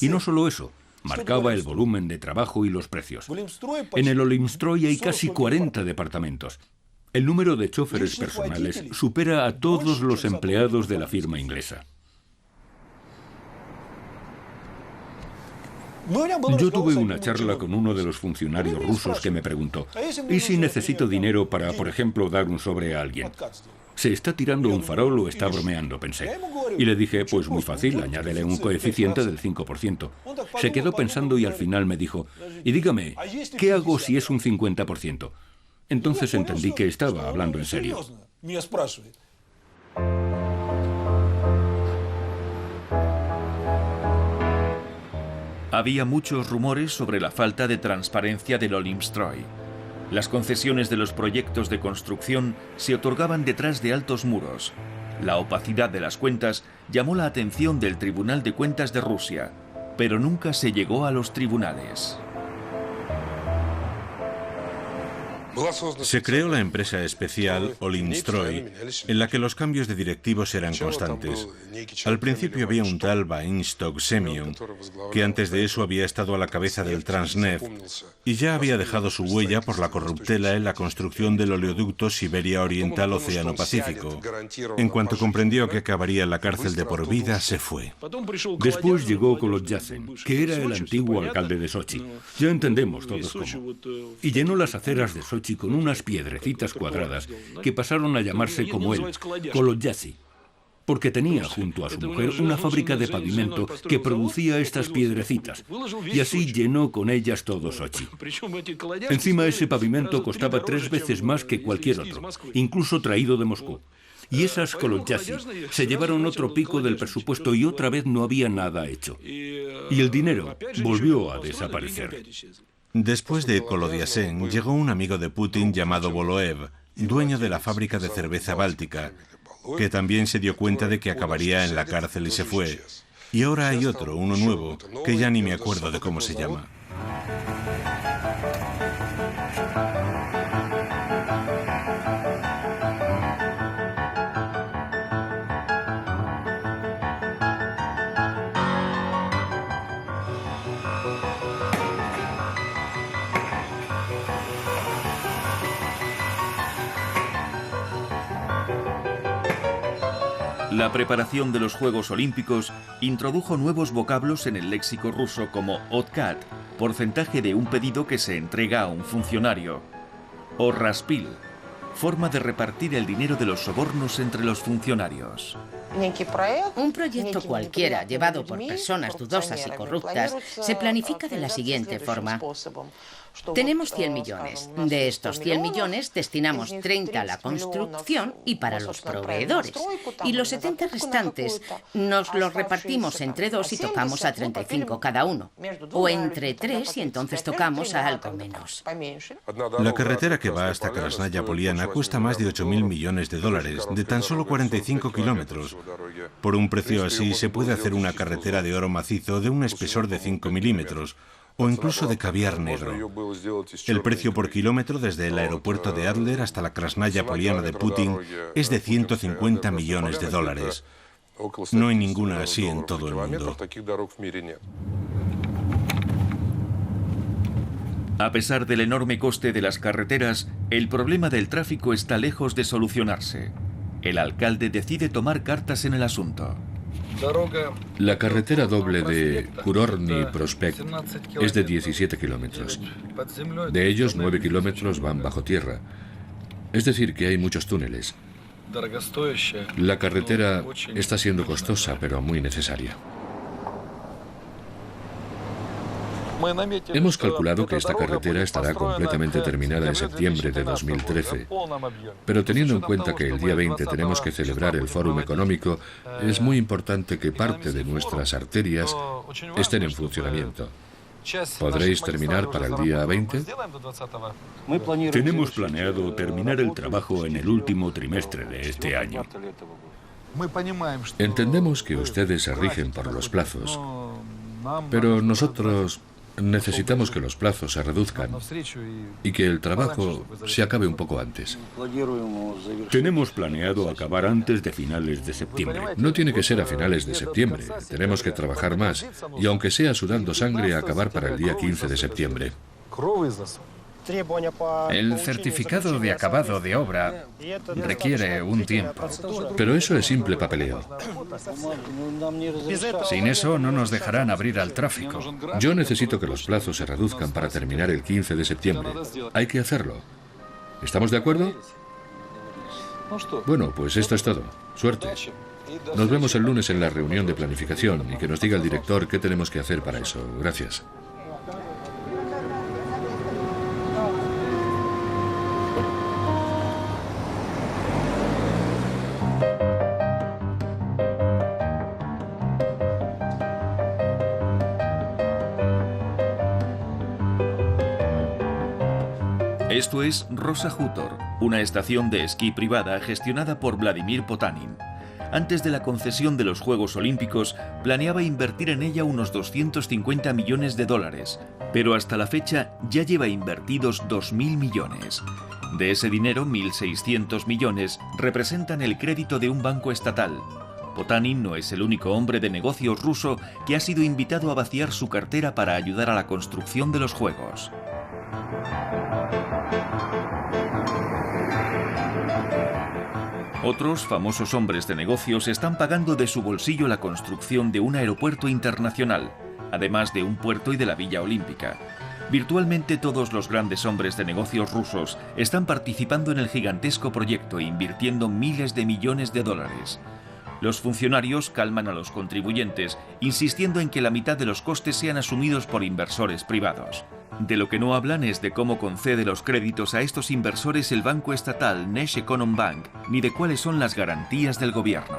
Y no solo eso. Marcaba el volumen de trabajo y los precios. En el Olimstroy hay casi 40 departamentos. El número de choferes personales supera a todos los empleados de la firma inglesa. Yo tuve una charla con uno de los funcionarios rusos que me preguntó: ¿y si necesito dinero para, por ejemplo, dar un sobre a alguien? ¿Se está tirando un farol o está bromeando?, pensé. Y le dije, pues muy fácil, añádele un coeficiente del 5%. Se quedó pensando y al final me dijo, y dígame, ¿qué hago si es un 50%? Entonces entendí que estaba hablando en serio. Había muchos rumores sobre la falta de transparencia del Olimstroy. Las concesiones de los proyectos de construcción se otorgaban detrás de altos muros. La opacidad de las cuentas llamó la atención del Tribunal de Cuentas de Rusia, pero nunca se llegó a los tribunales. Se creó la empresa especial Olimstroy, en la que los cambios de directivos eran constantes. Al principio había un tal Vainstock Semyon, que antes de eso había estado a la cabeza del Transneft y ya había dejado su huella por la corruptela en la construcción del oleoducto Siberia Oriental Océano Pacífico. En cuanto comprendió que acabaría en la cárcel de por vida, se fue. Después llegó Kolodyazin, que era el antiguo alcalde de Sochi. Ya entendemos todos cómo. Y llenó las aceras de Sochi con unas piedrecitas cuadradas que pasaron a llamarse como él, Kolodyazin, porque tenía junto a su mujer una fábrica de pavimento que producía estas piedrecitas, y así llenó con ellas todo Sochi. Encima ese pavimento costaba 3 veces más que cualquier otro, incluso traído de Moscú. Y esas Kolodyazin se llevaron otro pico del presupuesto y otra vez no había nada hecho. Y el dinero volvió a desaparecer. Después de Kolodyazin llegó un amigo de Putin llamado Voloev, dueño de la fábrica de cerveza báltica, que también se dio cuenta de que acabaría en la cárcel y se fue. Y ahora hay otro, uno nuevo, que ya ni me acuerdo de cómo se llama. La preparación de los Juegos Olímpicos introdujo nuevos vocablos en el léxico ruso como otkad, porcentaje de un pedido que se entrega a un funcionario, o raspil, forma de repartir el dinero de los sobornos entre los funcionarios. Un proyecto cualquiera llevado por personas dudosas y corruptas se planifica de la siguiente forma. Tenemos 100 millones. De estos 100 millones destinamos 30 a la construcción y para los proveedores. Y los 70 restantes nos los repartimos entre 2 y tocamos a 35 cada uno. O entre 3 y entonces tocamos a algo menos. La carretera que va hasta Krasnaya Poliana cuesta más de 8.000 millones de dólares, de tan solo 45 kilómetros. Por un precio así se puede hacer una carretera de oro macizo de un espesor de 5 milímetros, o incluso de caviar negro. El precio por kilómetro desde el aeropuerto de Adler hasta la Krasnaya Poliana de Putin es de 150 millones de dólares. No hay ninguna así en todo el mundo. A pesar del enorme coste de las carreteras, el problema del tráfico está lejos de solucionarse. El alcalde decide tomar cartas en el asunto. La carretera doble de Kurochny Prospekt es de 17 kilómetros. De ellos, 9 kilómetros van bajo tierra. Es decir, que hay muchos túneles. La carretera está siendo costosa, pero muy necesaria. Hemos calculado que esta carretera estará completamente terminada en septiembre de 2013, pero teniendo en cuenta que el día 20 tenemos que celebrar el Fórum Económico, es muy importante que parte de nuestras arterias estén en funcionamiento. ¿Podréis terminar para el día 20? Tenemos planeado terminar el trabajo en el último trimestre de este año. Entendemos que ustedes se rigen por los plazos, pero nosotros necesitamos que los plazos se reduzcan y que el trabajo se acabe un poco antes. Tenemos planeado acabar antes de finales de septiembre. No tiene que ser a finales de septiembre. Tenemos que trabajar más y, aunque sea sudando sangre, acabar para el día 15 de septiembre. El certificado de acabado de obra requiere un tiempo. Pero eso es simple papeleo. Sin eso no nos dejarán abrir al tráfico. Yo necesito que los plazos se reduzcan para terminar el 15 de septiembre. Hay que hacerlo. ¿Estamos de acuerdo? Bueno, pues esto es todo. Suerte. Nos vemos el lunes en la reunión de planificación y que nos diga el director qué tenemos que hacer para eso. Gracias. Esto es Rosa Hutor, una estación de esquí privada gestionada por Vladimir Potanin. Antes de la concesión de los Juegos Olímpicos, planeaba invertir en ella unos 250 millones de dólares, pero hasta la fecha ya lleva invertidos 2.000 millones. De ese dinero, 1.600 millones representan el crédito de un banco estatal. Potanin no es el único hombre de negocios ruso que ha sido invitado a vaciar su cartera para ayudar a la construcción de los Juegos. Otros famosos hombres de negocios están pagando de su bolsillo la construcción de un aeropuerto internacional, además de un puerto y de la Villa Olímpica. Virtualmente todos los grandes hombres de negocios rusos están participando en el gigantesco proyecto e invirtiendo miles de millones de dólares. Los funcionarios calman a los contribuyentes, insistiendo en que la mitad de los costes sean asumidos por inversores privados. De lo que no hablan es de cómo concede los créditos a estos inversores el banco estatal Nasheconombank, ni de cuáles son las garantías del gobierno.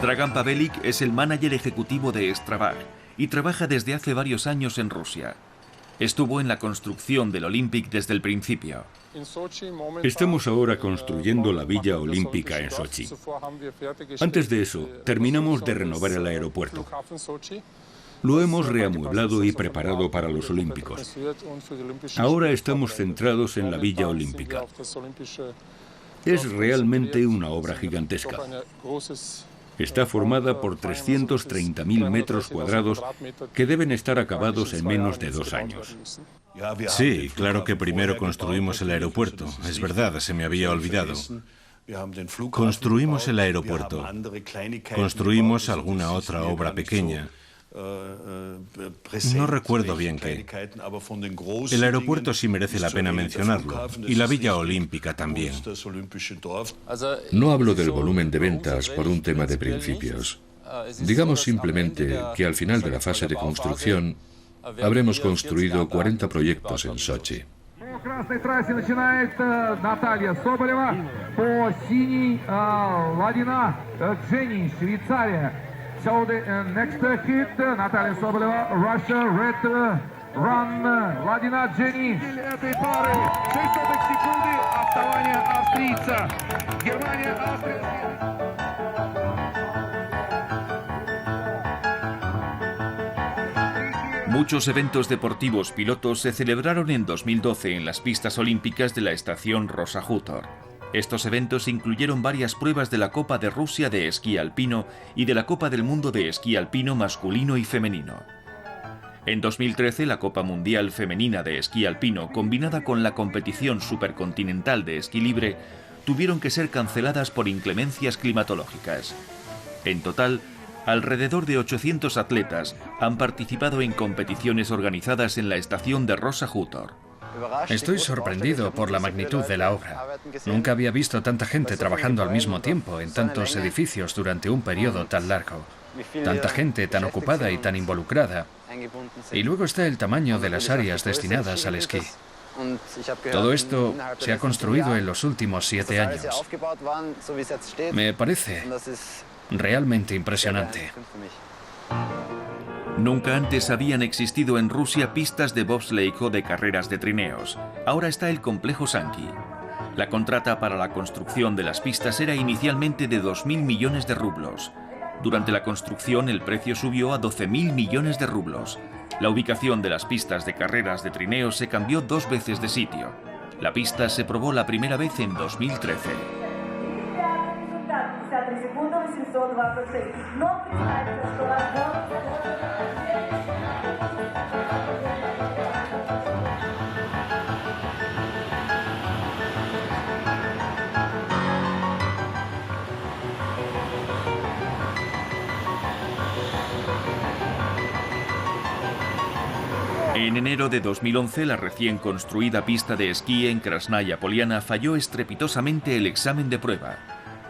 Dragan Pavelik es el manager ejecutivo de Strabag y trabaja desde hace varios años en Rusia. Estuvo en la construcción del Olympic desde el principio. Estamos ahora construyendo la Villa Olímpica en Sochi. Antes de eso, terminamos de renovar el aeropuerto. Lo hemos reamueblado y preparado para los Olímpicos. Ahora estamos centrados en la Villa Olímpica. Es realmente una obra gigantesca. Está formada por 330.000 metros cuadrados que deben estar acabados en menos de 2 años. Sí, claro que primero construimos el aeropuerto. Es verdad, se me había olvidado. Construimos el aeropuerto. Construimos alguna otra obra pequeña. No recuerdo bien qué. El aeropuerto sí merece la pena mencionarlo, y la Villa Olímpica también. No hablo del volumen de ventas por un tema de principios. Digamos simplemente que al final de la fase de construcción habremos construido 40 proyectos en Sochi. So the next hit, Natalia Soboleva, Russia, red run, Ladina Jenny. Этой пары 6 секунды отставания австрийца. Германия, Австрия. Muchos eventos deportivos pilotos se celebraron en 2012 en las pistas olímpicas de la estación Rosa Hutor. Estos eventos incluyeron varias pruebas de la Copa de Rusia de esquí alpino y de la Copa del Mundo de esquí alpino masculino y femenino. En 2013, la Copa Mundial Femenina de Esquí Alpino, combinada con la competición supercontinental de esquí libre, tuvieron que ser canceladas por inclemencias climatológicas. En total, alrededor de 800 atletas han participado en competiciones organizadas en la estación de Rosa Hutor. Estoy sorprendido por la magnitud de la obra. Nunca había visto tanta gente trabajando al mismo tiempo en tantos edificios durante un periodo tan largo. Tanta gente tan ocupada y tan involucrada. Y luego está el tamaño de las áreas destinadas al esquí. Todo esto se ha construido en los últimos 7 años. Me parece realmente impresionante. Nunca antes habían existido en Rusia pistas de bobsleigh o de carreras de trineos. Ahora está el complejo Sankey. La contrata para la construcción de las pistas era inicialmente de 2.000 millones de rublos. Durante la construcción el precio subió a 12.000 millones de rublos. La ubicación de las pistas de carreras de trineos se cambió 2 veces de sitio. La pista se probó la primera vez en 2013. En enero de 2011, la recién construida pista de esquí en Krasnaya Poliana falló estrepitosamente el examen de prueba.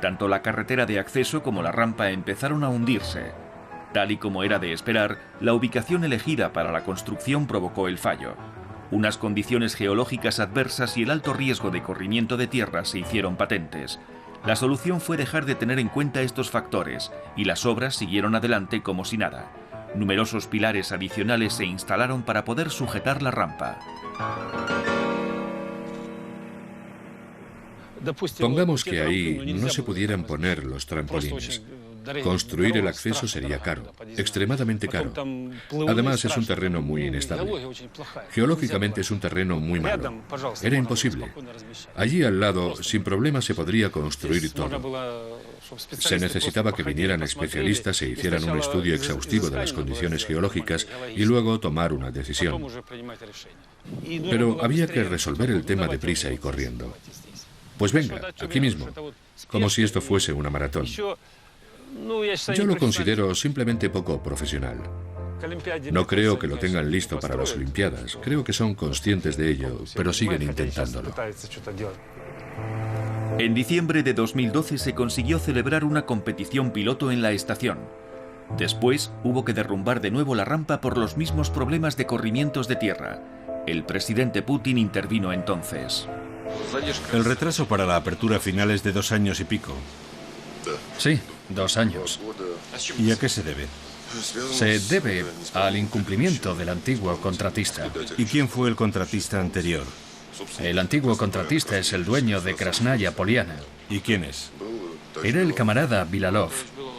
Tanto la carretera de acceso como la rampa empezaron a hundirse. Tal y como era de esperar, la ubicación elegida para la construcción provocó el fallo. Unas condiciones geológicas adversas y el alto riesgo de corrimiento de tierra se hicieron patentes. La solución fue dejar de tener en cuenta estos factores, y las obras siguieron adelante como si nada. Numerosos pilares adicionales se instalaron para poder sujetar la rampa. Pongamos que ahí no se pudieran poner los trampolines. Construir el acceso sería caro, extremadamente caro. Además, es un terreno muy inestable. Geológicamente es un terreno muy malo. Era imposible. Allí al lado, sin problema, se podría construir todo. Se necesitaba que vinieran especialistas e hicieran un estudio exhaustivo de las condiciones geológicas y luego tomar una decisión. Pero había que resolver el tema deprisa y corriendo. Pues venga, aquí mismo, como si esto fuese una maratón. Yo lo considero simplemente poco profesional. No creo que lo tengan listo para las Olimpiadas. Creo que son conscientes de ello, pero siguen intentándolo. En diciembre de 2012 se consiguió celebrar una competición piloto en la estación. Después hubo que derrumbar de nuevo la rampa por los mismos problemas de corrimientos de tierra. El presidente Putin intervino entonces. El retraso para la apertura final es de 2 años y pico. Sí, 2 años. ¿Y a qué se debe? Se debe al incumplimiento del antiguo contratista. ¿Y quién fue el contratista anterior? El antiguo contratista es el dueño de Krasnaya Poliana. ¿Y quién es? Era el camarada Vilalov.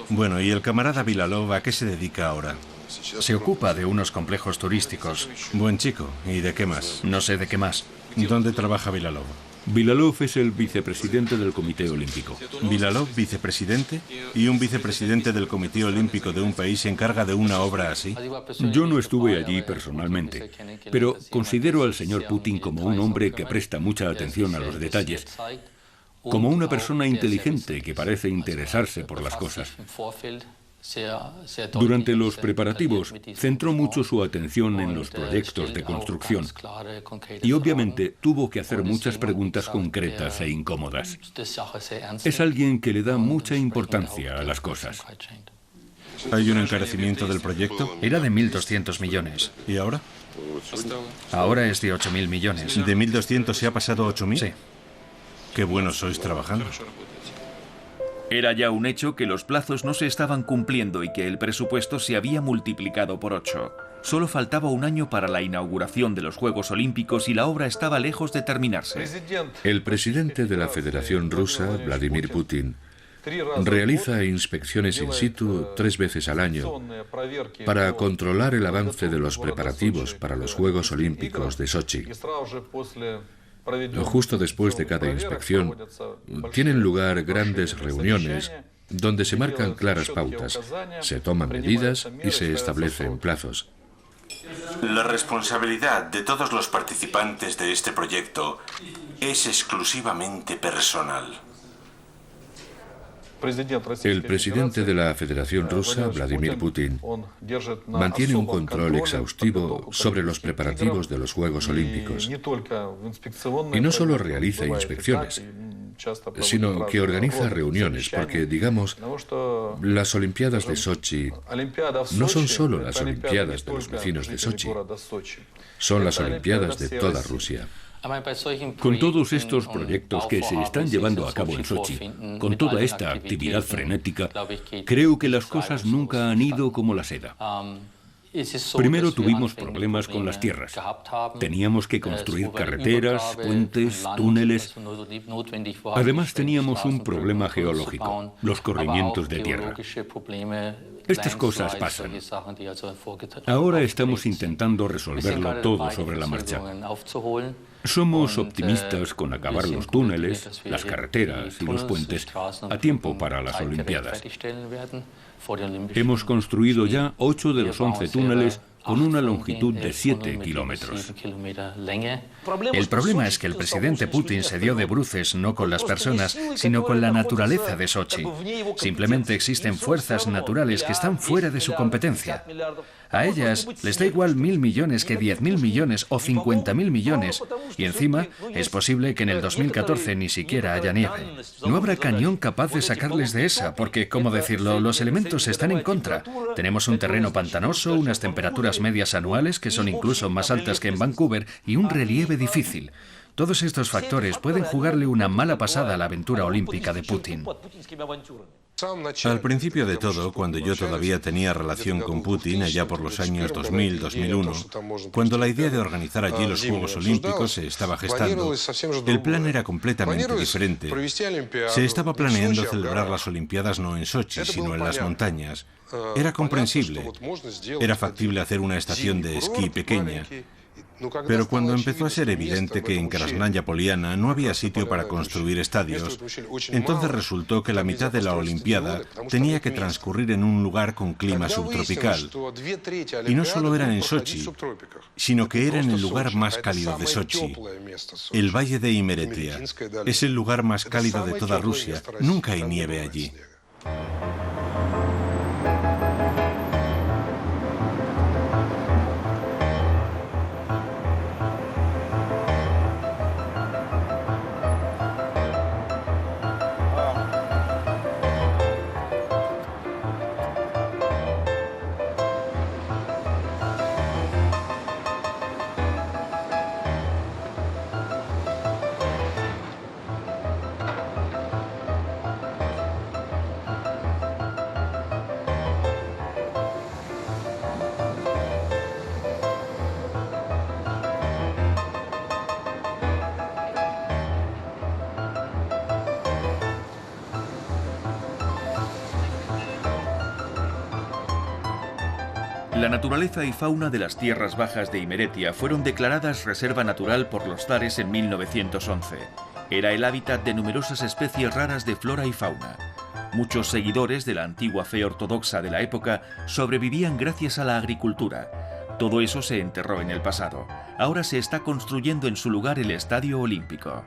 Bueno, ¿y el camarada Vilalov a qué se dedica ahora? Se ocupa de unos complejos turísticos. Buen chico. ¿Y de qué más? No sé de qué más. ¿Dónde trabaja Vilalov? Vilalov es el vicepresidente del Comité Olímpico. ¿Vilalov, vicepresidente? ¿Y un vicepresidente del Comité Olímpico de un país se encarga de una obra así? Yo no estuve allí personalmente, pero considero al señor Putin como un hombre que presta mucha atención a los detalles, como una persona inteligente que parece interesarse por las cosas. Durante los preparativos, centró mucho su atención en los proyectos de construcción y obviamente tuvo que hacer muchas preguntas concretas e incómodas. Es alguien que le da mucha importancia a las cosas. ¿Hay un encarecimiento del proyecto? Era de 1.200 millones. ¿Y ahora? Ahora es de 8.000 millones. ¿De 1.200 se ha pasado a 8.000? Sí. Qué buenos sois trabajando. Era ya un hecho que los plazos no se estaban cumpliendo y que el presupuesto se había multiplicado por 8. Solo faltaba un año para la inauguración de los Juegos Olímpicos y la obra estaba lejos de terminarse. El presidente de la Federación Rusa, Vladimir Putin, realiza inspecciones in situ 3 veces al año para controlar el avance de los preparativos para los Juegos Olímpicos de Sochi. Justo después de cada inspección, tienen lugar grandes reuniones donde se marcan claras pautas, se toman medidas y se establecen plazos. La responsabilidad de todos los participantes de este proyecto es exclusivamente personal. El presidente de la Federación Rusa, Vladimir Putin, mantiene un control exhaustivo sobre los preparativos de los Juegos Olímpicos. Y no solo realiza inspecciones, sino que organiza reuniones, porque, digamos, las Olimpiadas de Sochi no son solo las Olimpiadas de los vecinos de Sochi, son las Olimpiadas de toda Rusia. Con todos estos proyectos que se están llevando a cabo en Sochi, con toda esta actividad frenética, creo que las cosas nunca han ido como la seda. Primero tuvimos problemas con las tierras. Teníamos que construir carreteras, puentes, túneles. Además teníamos un problema geológico, los corrimientos de tierra. Estas cosas pasan. Ahora estamos intentando resolverlo todo sobre la marcha. Somos optimistas con acabar los túneles, las carreteras y los puentes a tiempo para las Olimpiadas. Hemos construido ya 8 de los 11 túneles con una longitud de 7 kilómetros. El problema es que el presidente Putin se dio de bruces no con las personas, sino con la naturaleza de Sochi. Simplemente existen fuerzas naturales que están fuera de su competencia. A ellas les da igual 1.000 millones que 10.000 millones o 50.000 millones. Y encima, es posible que en el 2014 ni siquiera haya nieve. No habrá cañón capaz de sacarles de esa, porque, ¿cómo decirlo?, los elementos están en contra. Tenemos un terreno pantanoso, unas temperaturas medias anuales que son incluso más altas que en Vancouver y un relieve difícil. Todos estos factores pueden jugarle una mala pasada a la aventura olímpica de Putin. Al principio de todo, cuando yo todavía tenía relación con Putin, allá por los años 2000-2001, cuando la idea de organizar allí los Juegos Olímpicos se estaba gestando, el plan era completamente diferente. Se estaba planeando celebrar las Olimpiadas no en Sochi, sino en las montañas. Era comprensible. Era factible hacer una estación de esquí pequeña. Pero cuando empezó a ser evidente que en Krasnaya Poliana no había sitio para construir estadios, entonces resultó que la mitad de la Olimpiada tenía que transcurrir en un lugar con clima subtropical. Y no solo era en Sochi, sino que era en el lugar más cálido de Sochi, el Valle de Imeretia. Es el lugar más cálido de toda Rusia. Nunca hay nieve allí. La naturaleza y fauna de las tierras bajas de Imeretia fueron declaradas reserva natural por los zares en 1911. Era el hábitat de numerosas especies raras de flora y fauna. Muchos seguidores de la antigua fe ortodoxa de la época sobrevivían gracias a la agricultura. Todo eso se enterró en el pasado. Ahora se está construyendo en su lugar el Estadio Olímpico.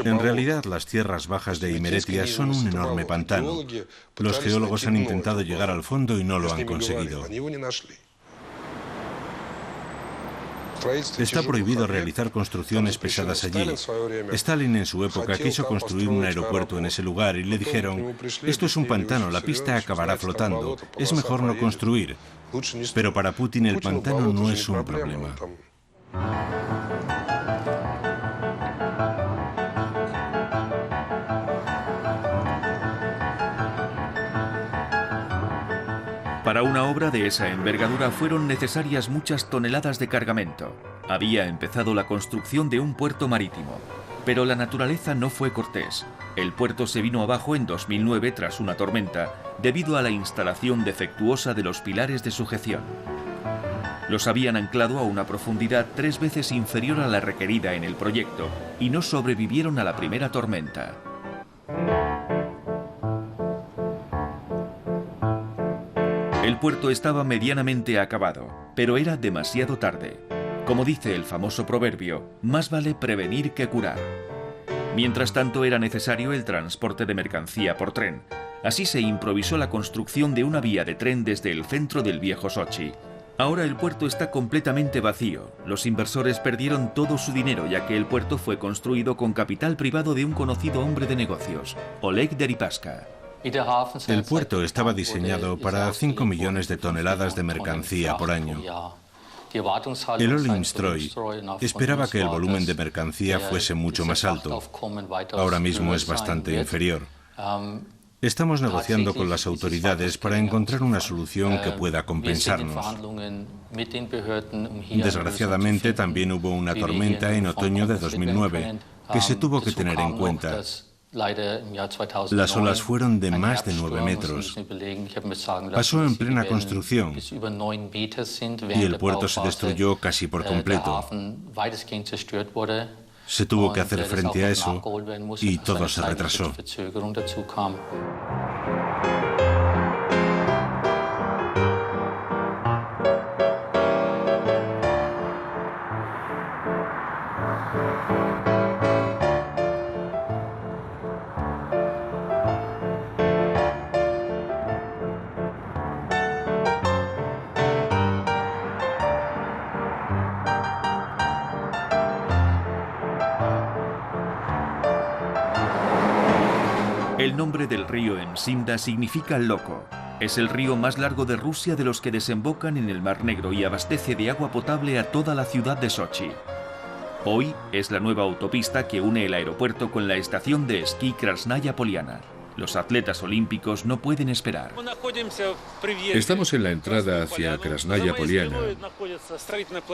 En realidad, las tierras bajas de Imeretia son un enorme pantano. Los geólogos han intentado llegar al fondo y no lo han conseguido. Está prohibido realizar construcciones pesadas allí. Stalin en su época quiso construir un aeropuerto en ese lugar y le dijeron: esto es un pantano, la pista acabará flotando, es mejor no construir. Pero para Putin el pantano no es un problema. Para una obra de esa envergadura fueron necesarias muchas toneladas de cargamento. Había empezado la construcción de un puerto marítimo. Pero la naturaleza no fue cortés. El puerto se vino abajo en 2009 tras una tormenta, debido a la instalación defectuosa de los pilares de sujeción. Los habían anclado a una profundidad 3 veces inferior a la requerida en el proyecto y no sobrevivieron a la primera tormenta. El puerto estaba medianamente acabado, pero era demasiado tarde. Como dice el famoso proverbio, más vale prevenir que curar. Mientras tanto, era necesario el transporte de mercancía por tren. Así se improvisó la construcción de una vía de tren desde el centro del viejo Sochi. Ahora el puerto está completamente vacío. Los inversores perdieron todo su dinero, ya que el puerto fue construido con capital privado de un conocido hombre de negocios, Oleg Deripaska. El puerto estaba diseñado para 5 millones de toneladas de mercancía por año. El Olymstroy esperaba que el volumen de mercancía fuese mucho más alto. Ahora mismo es bastante inferior. Estamos negociando con las autoridades para encontrar una solución que pueda compensarnos. Desgraciadamente, también hubo una tormenta en otoño de 2009 que se tuvo que tener en cuenta. Las olas fueron de más de 9 metros. Pasó en plena construcción y el puerto se destruyó casi por completo. Se tuvo que hacer frente a eso y todo se retrasó. El nombre del río Emsinda significa loco. Es el río más largo de Rusia de los que desembocan en el Mar Negro y abastece de agua potable a toda la ciudad de Sochi. Hoy es la nueva autopista que une el aeropuerto con la estación de esquí Krasnaya Poliana. Los atletas olímpicos no pueden esperar. Estamos en la entrada hacia Krasnaya Poliana.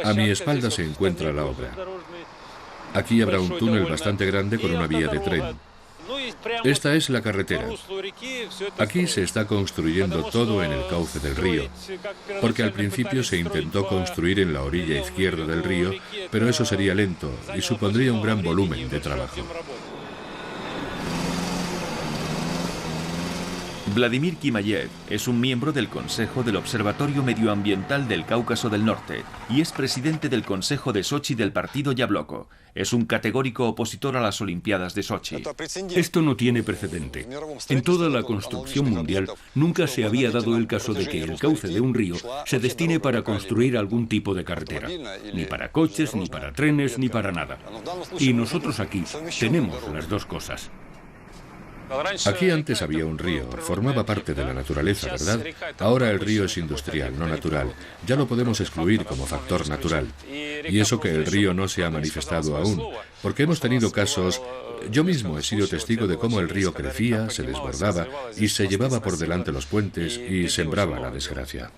A mi espalda se encuentra la obra. Aquí habrá un túnel bastante grande con una vía de tren. Esta es la carretera. Aquí se está construyendo todo en el cauce del río, porque al principio se intentó construir en la orilla izquierda del río, pero eso sería lento y supondría un gran volumen de trabajo. Vladimir Kimayev es un miembro del Consejo del Observatorio Medioambiental del Cáucaso del Norte y es presidente del Consejo de Sochi del partido Yabloko. Es un categórico opositor a las Olimpiadas de Sochi. Esto no tiene precedente. En toda la construcción mundial nunca se había dado el caso de que el cauce de un río se destine para construir algún tipo de carretera. Ni para coches, ni para trenes, ni para nada. Y nosotros aquí tenemos las dos cosas. Aquí antes había un río, formaba parte de la naturaleza, ¿verdad? Ahora el río es industrial, no natural. Ya lo podemos excluir como factor natural. Y eso que el río no se ha manifestado aún, porque hemos tenido casos... Yo mismo he sido testigo de cómo el río crecía, se desbordaba y se llevaba por delante los puentes y sembraba la desgracia.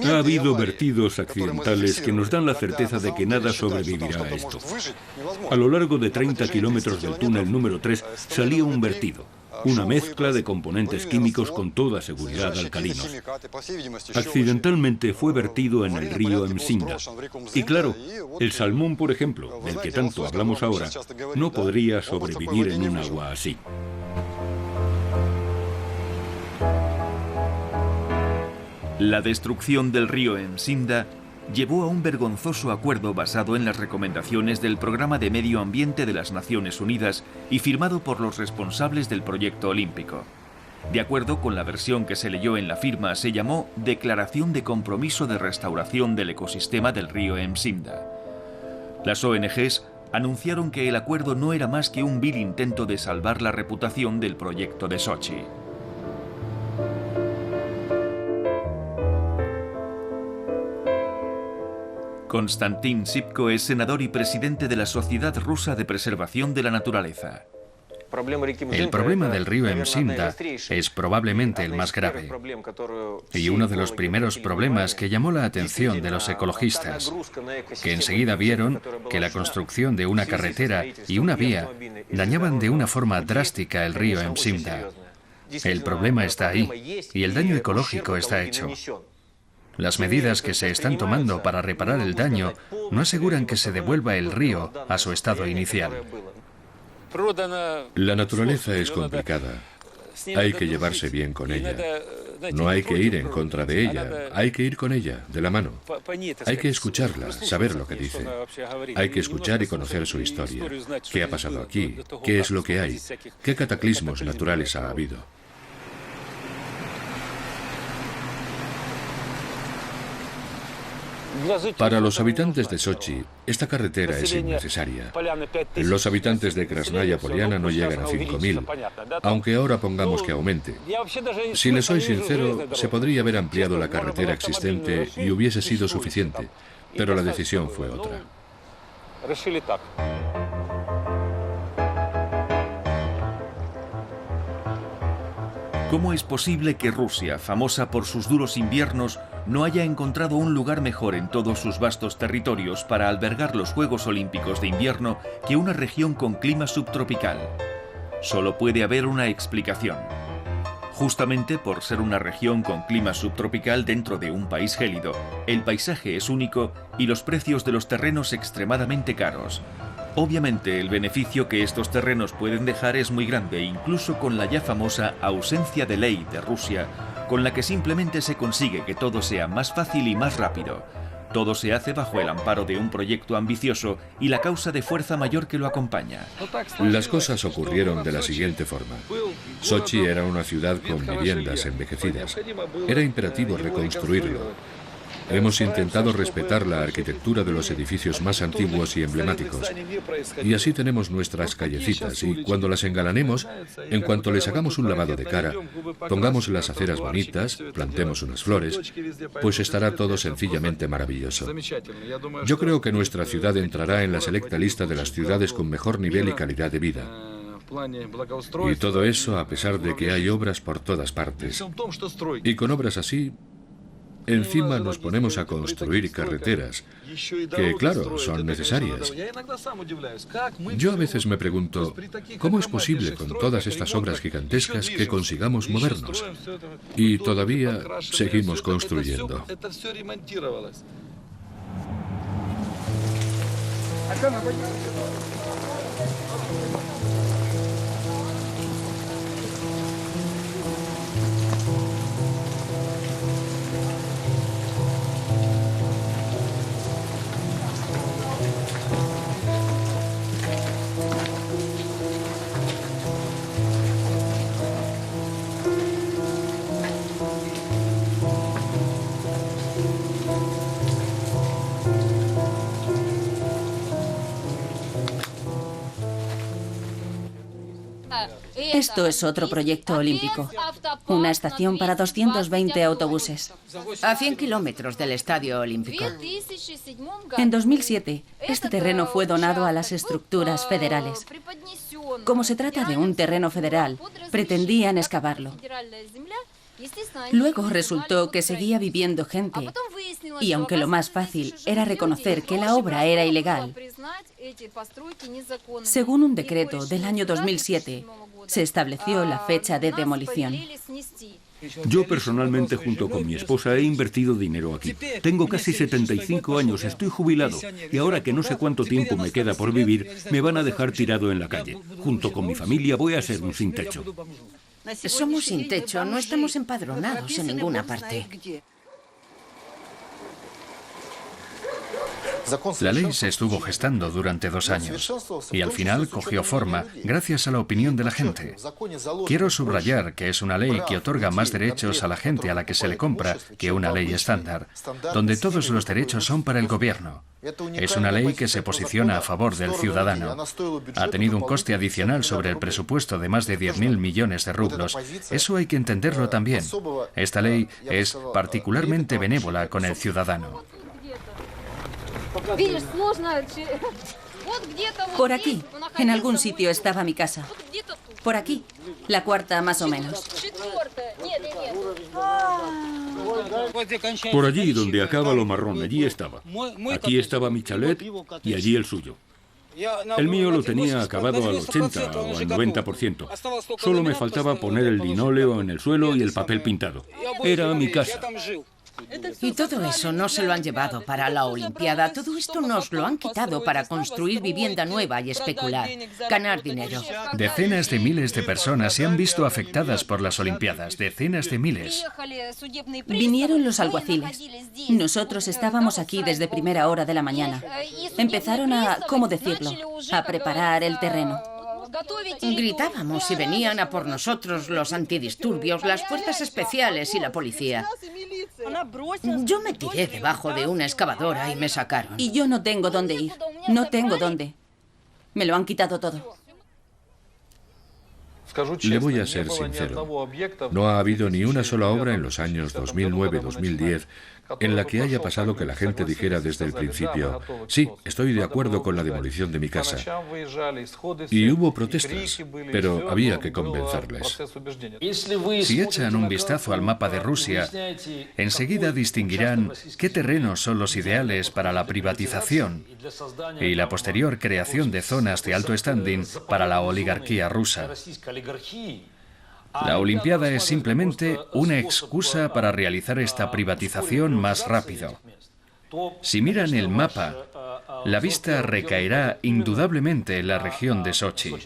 Ha habido vertidos accidentales que nos dan la certeza de que nada sobrevivirá a esto. A lo largo de 30 kilómetros del túnel número 3 salía un vertido, una mezcla de componentes químicos con toda seguridad alcalinos. Accidentalmente fue vertido en el río Emsinda. Y claro, el salmón, por ejemplo, del que tanto hablamos ahora, no podría sobrevivir en un agua así. La destrucción del río Emsinda llevó a un vergonzoso acuerdo basado en las recomendaciones del Programa de Medio Ambiente de las Naciones Unidas y firmado por los responsables del proyecto olímpico. De acuerdo con la versión que se leyó en la firma, se llamó Declaración de Compromiso de Restauración del Ecosistema del río Emsinda. Las ONGs anunciaron que el acuerdo no era más que un vil intento de salvar la reputación del proyecto de Sochi. Konstantin Sipko es senador y presidente de la Sociedad Rusa de Preservación de la Naturaleza. El problema del río Emsimda es probablemente el más grave y uno de los primeros problemas que llamó la atención de los ecologistas, que enseguida vieron que la construcción de una carretera y una vía dañaban de una forma drástica el río Emsimda. El problema está ahí y el daño ecológico está hecho. Las medidas que se están tomando para reparar el daño no aseguran que se devuelva el río a su estado inicial. La naturaleza es complicada. Hay que llevarse bien con ella. No hay que ir en contra de ella. Hay que ir con ella, de la mano. Hay que escucharla, saber lo que dice. Hay que escuchar y conocer su historia. ¿Qué ha pasado aquí? ¿Qué es lo que hay? ¿Qué cataclismos naturales ha habido? Para los habitantes de Sochi, esta carretera es innecesaria. Los habitantes de Krasnaya Poliana no llegan a 5.000, aunque ahora pongamos que aumente. Si les soy sincero, se podría haber ampliado la carretera existente y hubiese sido suficiente, pero la decisión fue otra. ¿Cómo es posible que Rusia, famosa por sus duros inviernos, no haya encontrado un lugar mejor en todos sus vastos territorios para albergar los Juegos Olímpicos de Invierno que una región con clima subtropical? Solo puede haber una explicación. Justamente por ser una región con clima subtropical dentro de un país gélido, el paisaje es único y los precios de los terrenos extremadamente caros. Obviamente, el beneficio que estos terrenos pueden dejar es muy grande, incluso con la ya famosa ausencia de ley de Rusia, con la que simplemente se consigue que todo sea más fácil y más rápido. Todo se hace bajo el amparo de un proyecto ambicioso y la causa de fuerza mayor que lo acompaña. Las cosas ocurrieron de la siguiente forma. Sochi era una ciudad con viviendas envejecidas. Era imperativo reconstruirlo. Hemos intentado respetar la arquitectura de los edificios más antiguos y emblemáticos. Y así tenemos nuestras callecitas y cuando las engalanemos, en cuanto les hagamos un lavado de cara, pongamos las aceras bonitas, plantemos unas flores, pues estará todo sencillamente maravilloso. Yo creo que nuestra ciudad entrará en la selecta lista de las ciudades con mejor nivel y calidad de vida. Y todo eso a pesar de que hay obras por todas partes. Y con obras así, encima nos ponemos a construir carreteras, que claro, son necesarias. Yo a veces me pregunto, ¿cómo es posible con todas estas obras gigantescas que consigamos movernos? Y todavía seguimos construyendo. Esto es otro proyecto olímpico. Una estación para 220 autobuses. A 100 kilómetros del Estadio Olímpico. En 2007, este terreno fue donado a las estructuras federales. Como se trata de un terreno federal, pretendían excavarlo. Luego resultó que seguía viviendo gente, y aunque lo más fácil era reconocer que la obra era ilegal, según un decreto del año 2007, se estableció la fecha de demolición. Yo personalmente, junto con mi esposa, he invertido dinero aquí. Tengo casi 75 años, estoy jubilado, y ahora que no sé cuánto tiempo me queda por vivir, me van a dejar tirado en la calle. Junto con mi familia voy a ser un sin techo. Somos sin techo, no estamos empadronados en ninguna parte. La ley se estuvo gestando durante 2 años y al final cogió forma gracias a la opinión de la gente. Quiero subrayar que es una ley que otorga más derechos a la gente a la que se le compra que una ley estándar, donde todos los derechos son para el gobierno. Es una ley que se posiciona a favor del ciudadano. Ha tenido un coste adicional sobre el presupuesto de más de 10.000 millones de rublos. Eso hay que entenderlo también. Esta ley es particularmente benévola con el ciudadano. Por aquí, en algún sitio estaba mi casa. Por aquí, la cuarta más o menos. Por allí, donde acaba lo marrón, allí estaba. Aquí estaba mi chalet y allí el suyo. El mío lo tenía acabado al 80 o al 90%. Solo me faltaba poner el linóleo en el suelo y el papel pintado. Era mi casa. Y todo eso no se lo han llevado para la Olimpiada. Todo esto nos lo han quitado para construir vivienda nueva y especular, ganar dinero. Decenas de miles de personas se han visto afectadas por las Olimpiadas. Decenas de miles. Vinieron los alguaciles. Nosotros estábamos aquí desde primera hora de la mañana. Empezaron a, ¿cómo decirlo?, a preparar el terreno. Gritábamos y venían a por nosotros los antidisturbios, las fuerzas especiales y la policía. Yo me tiré debajo de una excavadora y me sacaron. Y yo no tengo dónde ir. No tengo dónde. Me lo han quitado todo. Le voy a ser sincero. No ha habido ni una sola obra en los años 2009-2010 en la que haya pasado que la gente dijera desde el principio: sí, estoy de acuerdo con la demolición de mi casa. Y hubo protestas, pero había que convencerles. Si echan un vistazo al mapa de Rusia, enseguida distinguirán qué terrenos son los ideales para la privatización y la posterior creación de zonas de alto standing para la oligarquía rusa. La Olimpiada es simplemente una excusa para realizar esta privatización más rápido. Si miran el mapa, la vista recaerá indudablemente en la región de Sochi.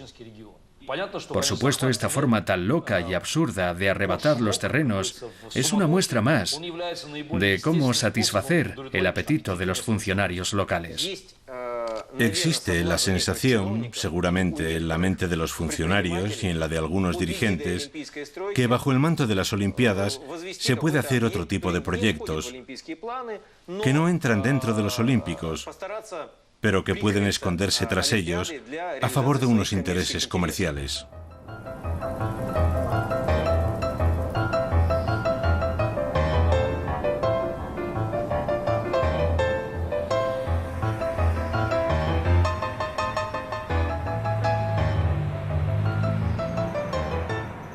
Por supuesto, esta forma tan loca y absurda de arrebatar los terrenos es una muestra más de cómo satisfacer el apetito de los funcionarios locales. Existe la sensación, seguramente en la mente de los funcionarios y en la de algunos dirigentes, que bajo el manto de las Olimpiadas se puede hacer otro tipo de proyectos que no entran dentro de los olímpicos, pero que pueden esconderse tras ellos a favor de unos intereses comerciales.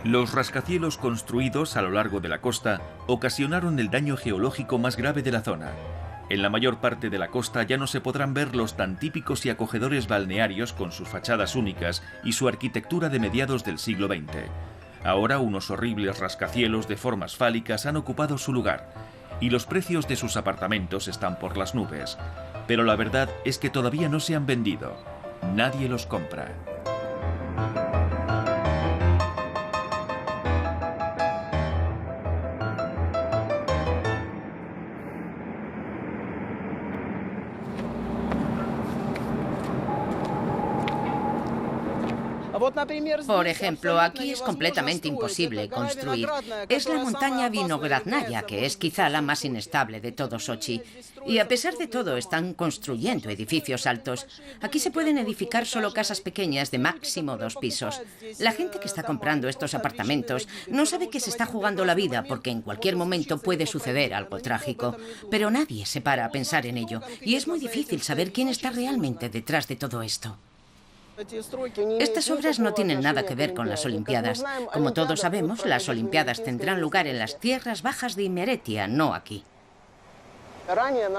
Los rascacielos construidos a lo largo de la costa ocasionaron el daño geológico más grave de la zona. En la mayor parte de la costa ya no se podrán ver los tan típicos y acogedores balnearios con sus fachadas únicas y su arquitectura de mediados del siglo XX. Ahora unos horribles rascacielos de formas fálicas han ocupado su lugar y los precios de sus apartamentos están por las nubes. Pero la verdad es que todavía no se han vendido. Nadie los compra. Por ejemplo, aquí es completamente imposible construir. Es la montaña Vinogradnaya, que es quizá la más inestable de todo Sochi. Y a pesar de todo, están construyendo edificios altos. Aquí se pueden edificar solo casas pequeñas de máximo 2 pisos. La gente que está comprando estos apartamentos no sabe que se está jugando la vida porque en cualquier momento puede suceder algo trágico. Pero nadie se para a pensar en ello. Y es muy difícil saber quién está realmente detrás de todo esto. Estas obras no tienen nada que ver con las Olimpiadas. Como todos sabemos, las Olimpiadas tendrán lugar en las tierras bajas de Imeretia, no aquí.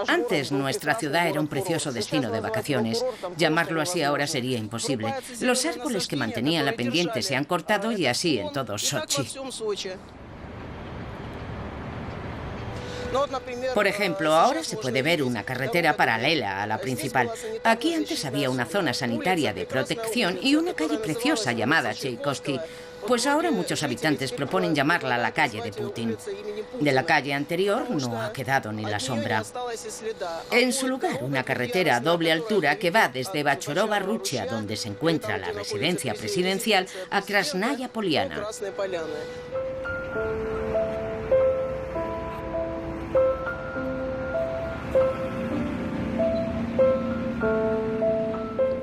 Antes nuestra ciudad era un precioso destino de vacaciones. Llamarlo así ahora sería imposible. Los árboles que mantenían la pendiente se han cortado y así en todo Sochi. Por ejemplo, ahora se puede ver una carretera paralela a la principal. Aquí antes había una zona sanitaria de protección y una calle preciosa llamada Tchaikovsky. Pues ahora muchos habitantes proponen llamarla la calle de Putin. De la calle anterior no ha quedado ni la sombra. En su lugar, una carretera a doble altura que va desde Bachorova Ruchia, donde se encuentra la residencia presidencial, a Krasnaya Poliana.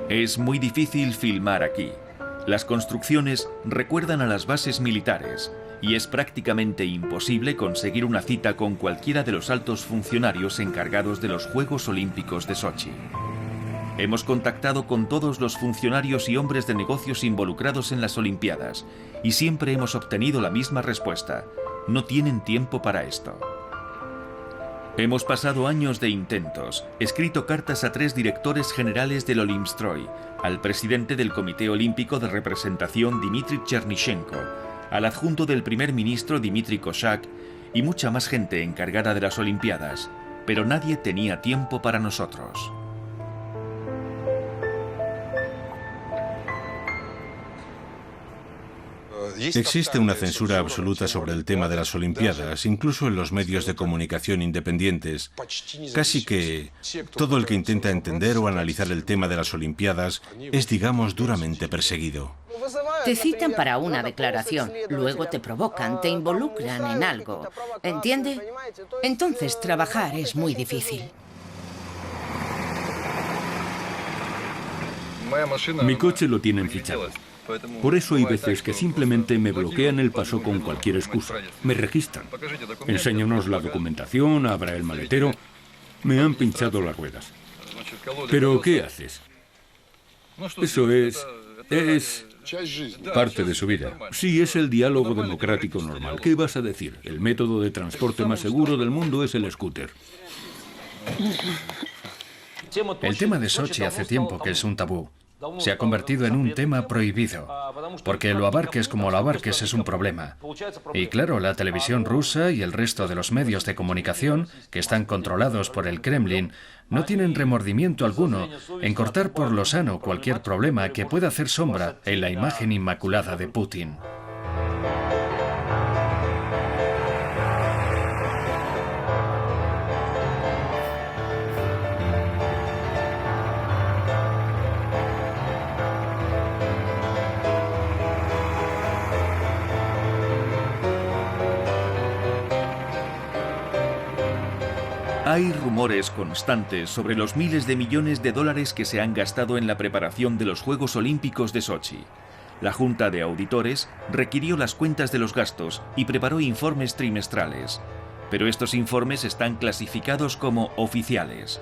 Es muy difícil filmar aquí. Las construcciones recuerdan a las bases militares y es prácticamente imposible conseguir una cita con cualquiera de los altos funcionarios encargados de los Juegos Olímpicos de Sochi. Hemos contactado con todos los funcionarios y hombres de negocios involucrados en las Olimpiadas y siempre hemos obtenido la misma respuesta: no tienen tiempo para esto. Hemos pasado años de intentos, escrito cartas a 3 directores generales del Olimstroy, al presidente del Comité Olímpico de Representación Dmitry Chernyshchenko, al adjunto del primer ministro Dmitry Kozhak y mucha más gente encargada de las Olimpiadas, pero nadie tenía tiempo para nosotros. Existe una censura absoluta sobre el tema de las Olimpiadas, incluso en los medios de comunicación independientes. Casi que todo el que intenta entender o analizar el tema de las Olimpiadas es, digamos, duramente perseguido. Te citan para una declaración, luego te provocan, te involucran en algo. ¿Entiende? Entonces trabajar es muy difícil. Mi coche lo tienen fichado. Por eso hay veces que simplemente me bloquean el paso con cualquier excusa. Me registran. Enséñanos la documentación, abra el maletero. Me han pinchado las ruedas. ¿Pero qué haces? Eso es parte de su vida. Sí, es el diálogo democrático normal. ¿Qué vas a decir? El método de transporte más seguro del mundo es el scooter. El tema de Sochi hace tiempo que es un tabú. Se ha convertido en un tema prohibido, porque lo abarques como lo abarques es un problema. Y claro, la televisión rusa y el resto de los medios de comunicación, que están controlados por el Kremlin, no tienen remordimiento alguno en cortar por lo sano cualquier problema que pueda hacer sombra en la imagen inmaculada de Putin. Hay rumores constantes sobre los miles de millones de dólares que se han gastado en la preparación de los Juegos Olímpicos de Sochi. La Junta de Auditores requirió las cuentas de los gastos y preparó informes trimestrales. Pero estos informes están clasificados como oficiales.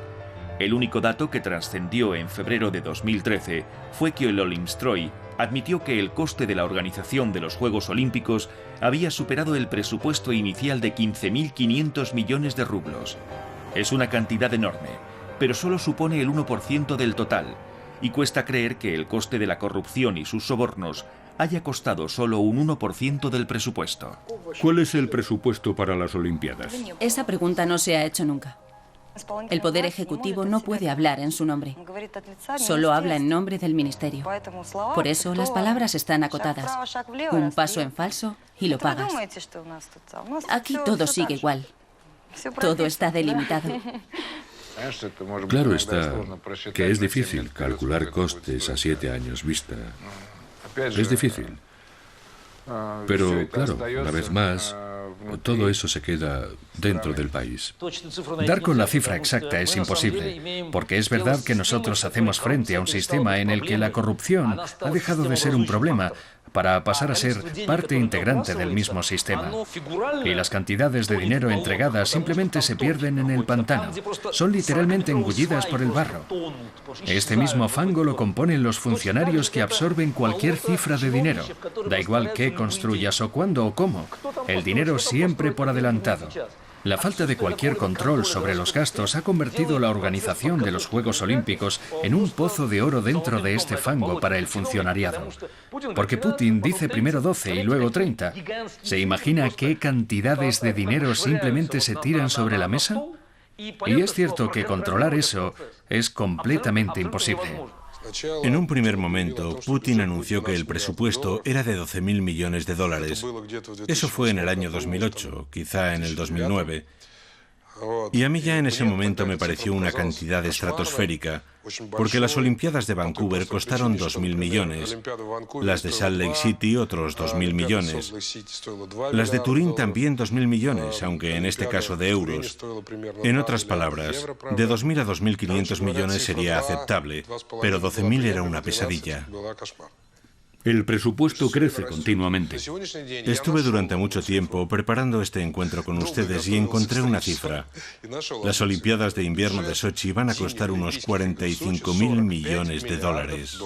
El único dato que trascendió en febrero de 2013 fue que el Olimstroy admitió que el coste de la organización de los Juegos Olímpicos había superado el presupuesto inicial de 15.500 millones de rublos. Es una cantidad enorme, pero solo supone el 1% del total, y cuesta creer que el coste de la corrupción y sus sobornos haya costado solo un 1% del presupuesto. ¿Cuál es el presupuesto para las Olimpiadas? Esa pregunta no se ha hecho nunca. El Poder Ejecutivo no puede hablar en su nombre. Solo habla en nombre del Ministerio. Por eso las palabras están acotadas. Un paso en falso y lo pagas. Aquí todo sigue igual. Todo está delimitado. Claro está que es difícil calcular costes a 7 años vista. Es difícil. Pero, claro, una vez más, todo eso se queda dentro del país. Dar con la cifra exacta es imposible, porque es verdad que nosotros hacemos frente a un sistema en el que la corrupción ha dejado de ser un problema para pasar a ser parte integrante del mismo sistema. Y las cantidades de dinero entregadas simplemente se pierden en el pantano. Son literalmente engullidas por el barro. Este mismo fango lo componen los funcionarios que absorben cualquier cifra de dinero. Da igual qué construyas o cuándo o cómo. El dinero siempre por adelantado. La falta de cualquier control sobre los gastos ha convertido la organización de los Juegos Olímpicos en un pozo de oro dentro de este fango para el funcionariado. Porque Putin dice primero 12 y luego 30. ¿Se imagina qué cantidades de dinero simplemente se tiran sobre la mesa? Y es cierto que controlar eso es completamente imposible. En un primer momento, Putin anunció que el presupuesto era de 12.000 millones de dólares. Eso fue en el año 2008, quizá en el 2009. Y a mí ya en ese momento me pareció una cantidad estratosférica, porque las Olimpiadas de Vancouver costaron 2.000 millones, las de Salt Lake City otros 2.000 millones, las de Turín también 2.000 millones, aunque en este caso de euros. En otras palabras, de 2.000 a 2.500 millones sería aceptable, pero 12.000 era una pesadilla. El presupuesto crece continuamente. Estuve durante mucho tiempo preparando este encuentro con ustedes y encontré una cifra. Las Olimpiadas de Invierno de Sochi van a costar unos 45.000 millones de dólares.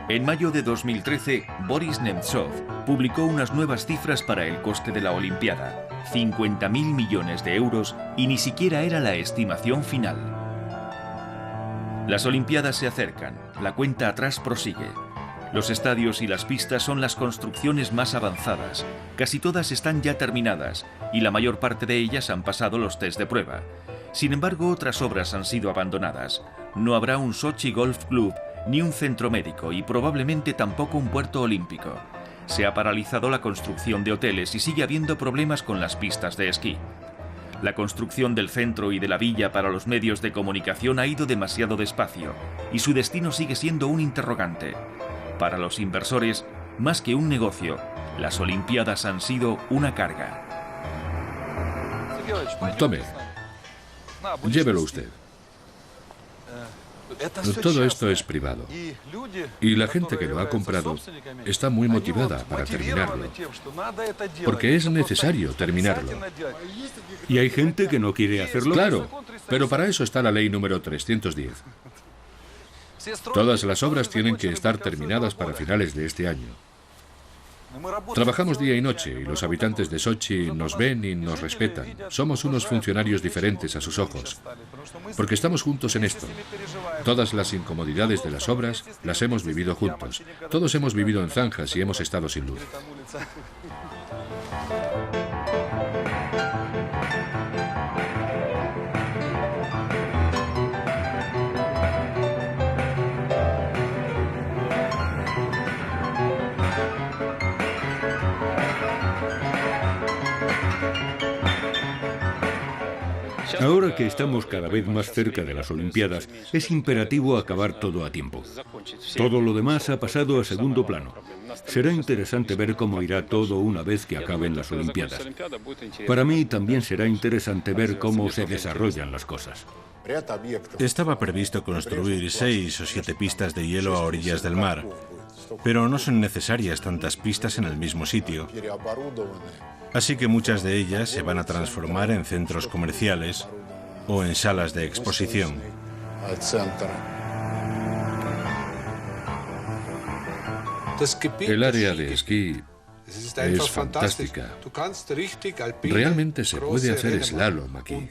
En mayo de 2013, Boris Nemtsov publicó unas nuevas cifras para el coste de la Olimpiada, 50.000 millones de euros, y ni siquiera era la estimación final. Las Olimpiadas se acercan, la cuenta atrás prosigue. Los estadios y las pistas son las construcciones más avanzadas, casi todas están ya terminadas y la mayor parte de ellas han pasado los test de prueba. Sin embargo, otras obras han sido abandonadas. No habrá un Sochi Golf Club ni un centro médico y probablemente tampoco un puerto olímpico. Se ha paralizado la construcción de hoteles y sigue habiendo problemas con las pistas de esquí. La construcción del centro y de la villa para los medios de comunicación ha ido demasiado despacio y su destino sigue siendo un interrogante. Para los inversores, más que un negocio, las Olimpiadas han sido una carga. Tome, llévelo usted. Todo esto es privado. Y la gente que lo ha comprado está muy motivada para terminarlo. Porque es necesario terminarlo. ¿Y hay gente que no quiere hacerlo? Claro, pero para eso está la ley número 310. Todas las obras tienen que estar terminadas para finales de este año. Trabajamos día y noche y los habitantes de Sochi nos ven y nos respetan. Somos unos funcionarios diferentes a sus ojos, porque estamos juntos en esto. Todas las incomodidades de las obras las hemos vivido juntos. Todos hemos vivido en zanjas y hemos estado sin luz. Ahora que estamos cada vez más cerca de las Olimpiadas, es imperativo acabar todo a tiempo. Todo lo demás ha pasado a segundo plano. Será interesante ver cómo irá todo una vez que acaben las Olimpiadas. Para mí también será interesante ver cómo se desarrollan las cosas. Estaba previsto construir 6 o 7 pistas de hielo a orillas del mar, pero no son necesarias tantas pistas en el mismo sitio. Así que muchas de ellas se van a transformar en centros comerciales o en salas de exposición. El área de esquí es fantástica. Realmente se puede hacer slalom aquí.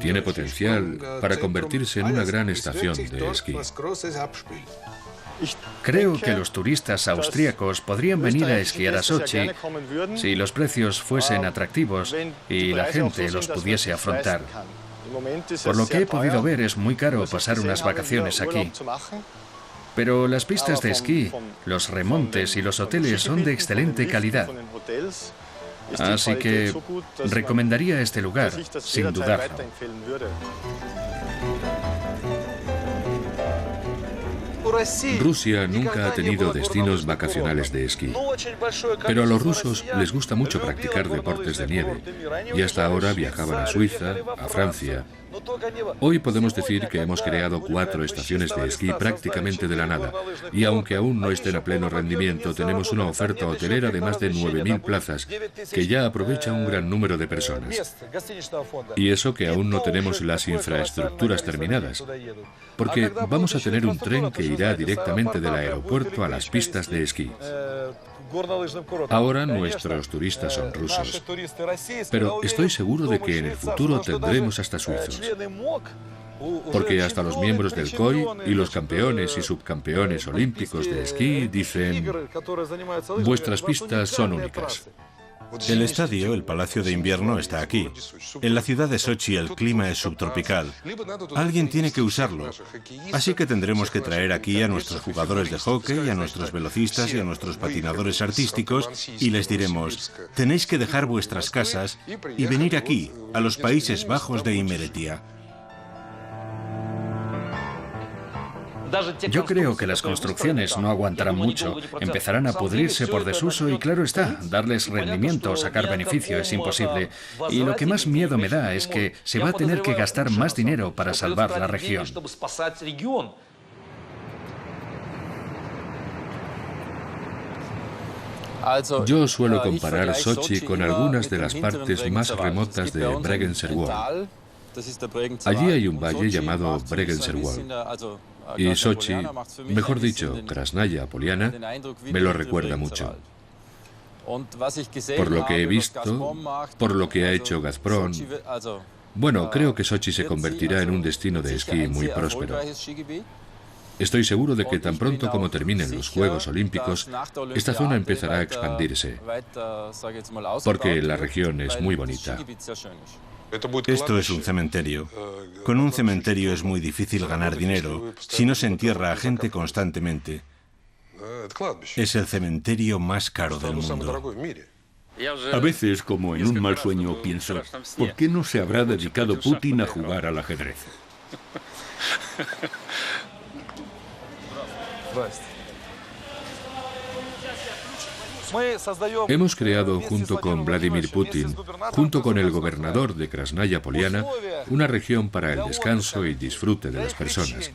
Tiene potencial para convertirse en una gran estación de esquí. Creo que los turistas austríacos podrían venir a esquiar a Sochi si los precios fuesen atractivos y la gente los pudiese afrontar. Por lo que he podido ver, es muy caro pasar unas vacaciones aquí. Pero las pistas de esquí, los remontes y los hoteles son de excelente calidad. Así que recomendaría este lugar, sin dudarlo. Rusia nunca ha tenido destinos vacacionales de esquí, pero a los rusos les gusta mucho practicar deportes de nieve y hasta ahora viajaban a Suiza, a Francia. Hoy podemos decir que hemos creado 4 estaciones de esquí prácticamente de la nada y aunque aún no estén a pleno rendimiento, tenemos una oferta hotelera de más de 9.000 plazas que ya aprovecha un gran número de personas. Y eso que aún no tenemos las infraestructuras terminadas, porque vamos a tener un tren que irá directamente del aeropuerto a las pistas de esquí. Ahora nuestros turistas son rusos, pero estoy seguro de que en el futuro tendremos hasta suizos. Porque hasta los miembros del COI y los campeones y subcampeones olímpicos de esquí dicen: vuestras pistas son únicas. El estadio, el Palacio de Invierno, está aquí. En la ciudad de Sochi el clima es subtropical. Alguien tiene que usarlo. Así que tendremos que traer aquí a nuestros jugadores de hockey, a nuestros velocistas y a nuestros patinadores artísticos y les diremos, tenéis que dejar vuestras casas y venir aquí, a los Países Bajos de Imeretia. Yo creo que las construcciones no aguantarán mucho, empezarán a pudrirse por desuso y claro está, darles rendimiento o sacar beneficio es imposible. Y lo que más miedo me da es que se va a tener que gastar más dinero para salvar la región. Yo suelo comparar Sochi con algunas de las partes más remotas de Bregenzer Wald. Allí hay un valle llamado Bregenzer Wald. Y Sochi, mejor dicho, Krasnaya Poliana, me lo recuerda mucho. Por lo que he visto, por lo que ha hecho Gazprom, bueno, creo que Sochi se convertirá en un destino de esquí muy próspero. Estoy seguro de que tan pronto como terminen los Juegos Olímpicos, esta zona empezará a expandirse, porque la región es muy bonita. Esto es un cementerio. Con un cementerio es muy difícil ganar dinero si no se entierra a gente constantemente. Es el cementerio más caro del mundo. A veces, como en un mal sueño, pienso, ¿por qué no se habrá dedicado Putin a jugar al ajedrez? Hemos creado, junto con Vladimir Putin, junto con el gobernador de Krasnaya Poliana, una región para el descanso y disfrute de las personas.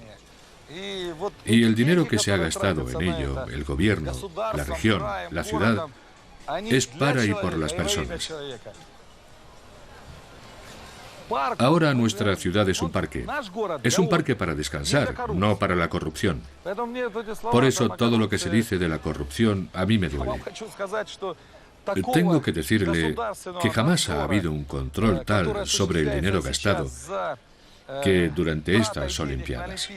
Y el dinero que se ha gastado en ello, el gobierno, la región, la ciudad, es para y por las personas. Ahora nuestra ciudad es un parque. Es un parque para descansar, no para la corrupción. Por eso todo lo que se dice de la corrupción a mí me duele. Tengo que decirle que jamás ha habido un control tal sobre el dinero gastado que durante estas Olimpiadas.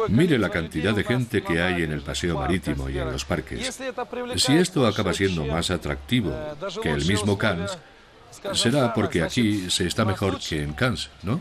Mire la cantidad de gente que hay en el paseo marítimo y en los parques. Si esto acaba siendo más atractivo que el mismo Cannes, será porque aquí se está mejor que en Cannes, ¿no?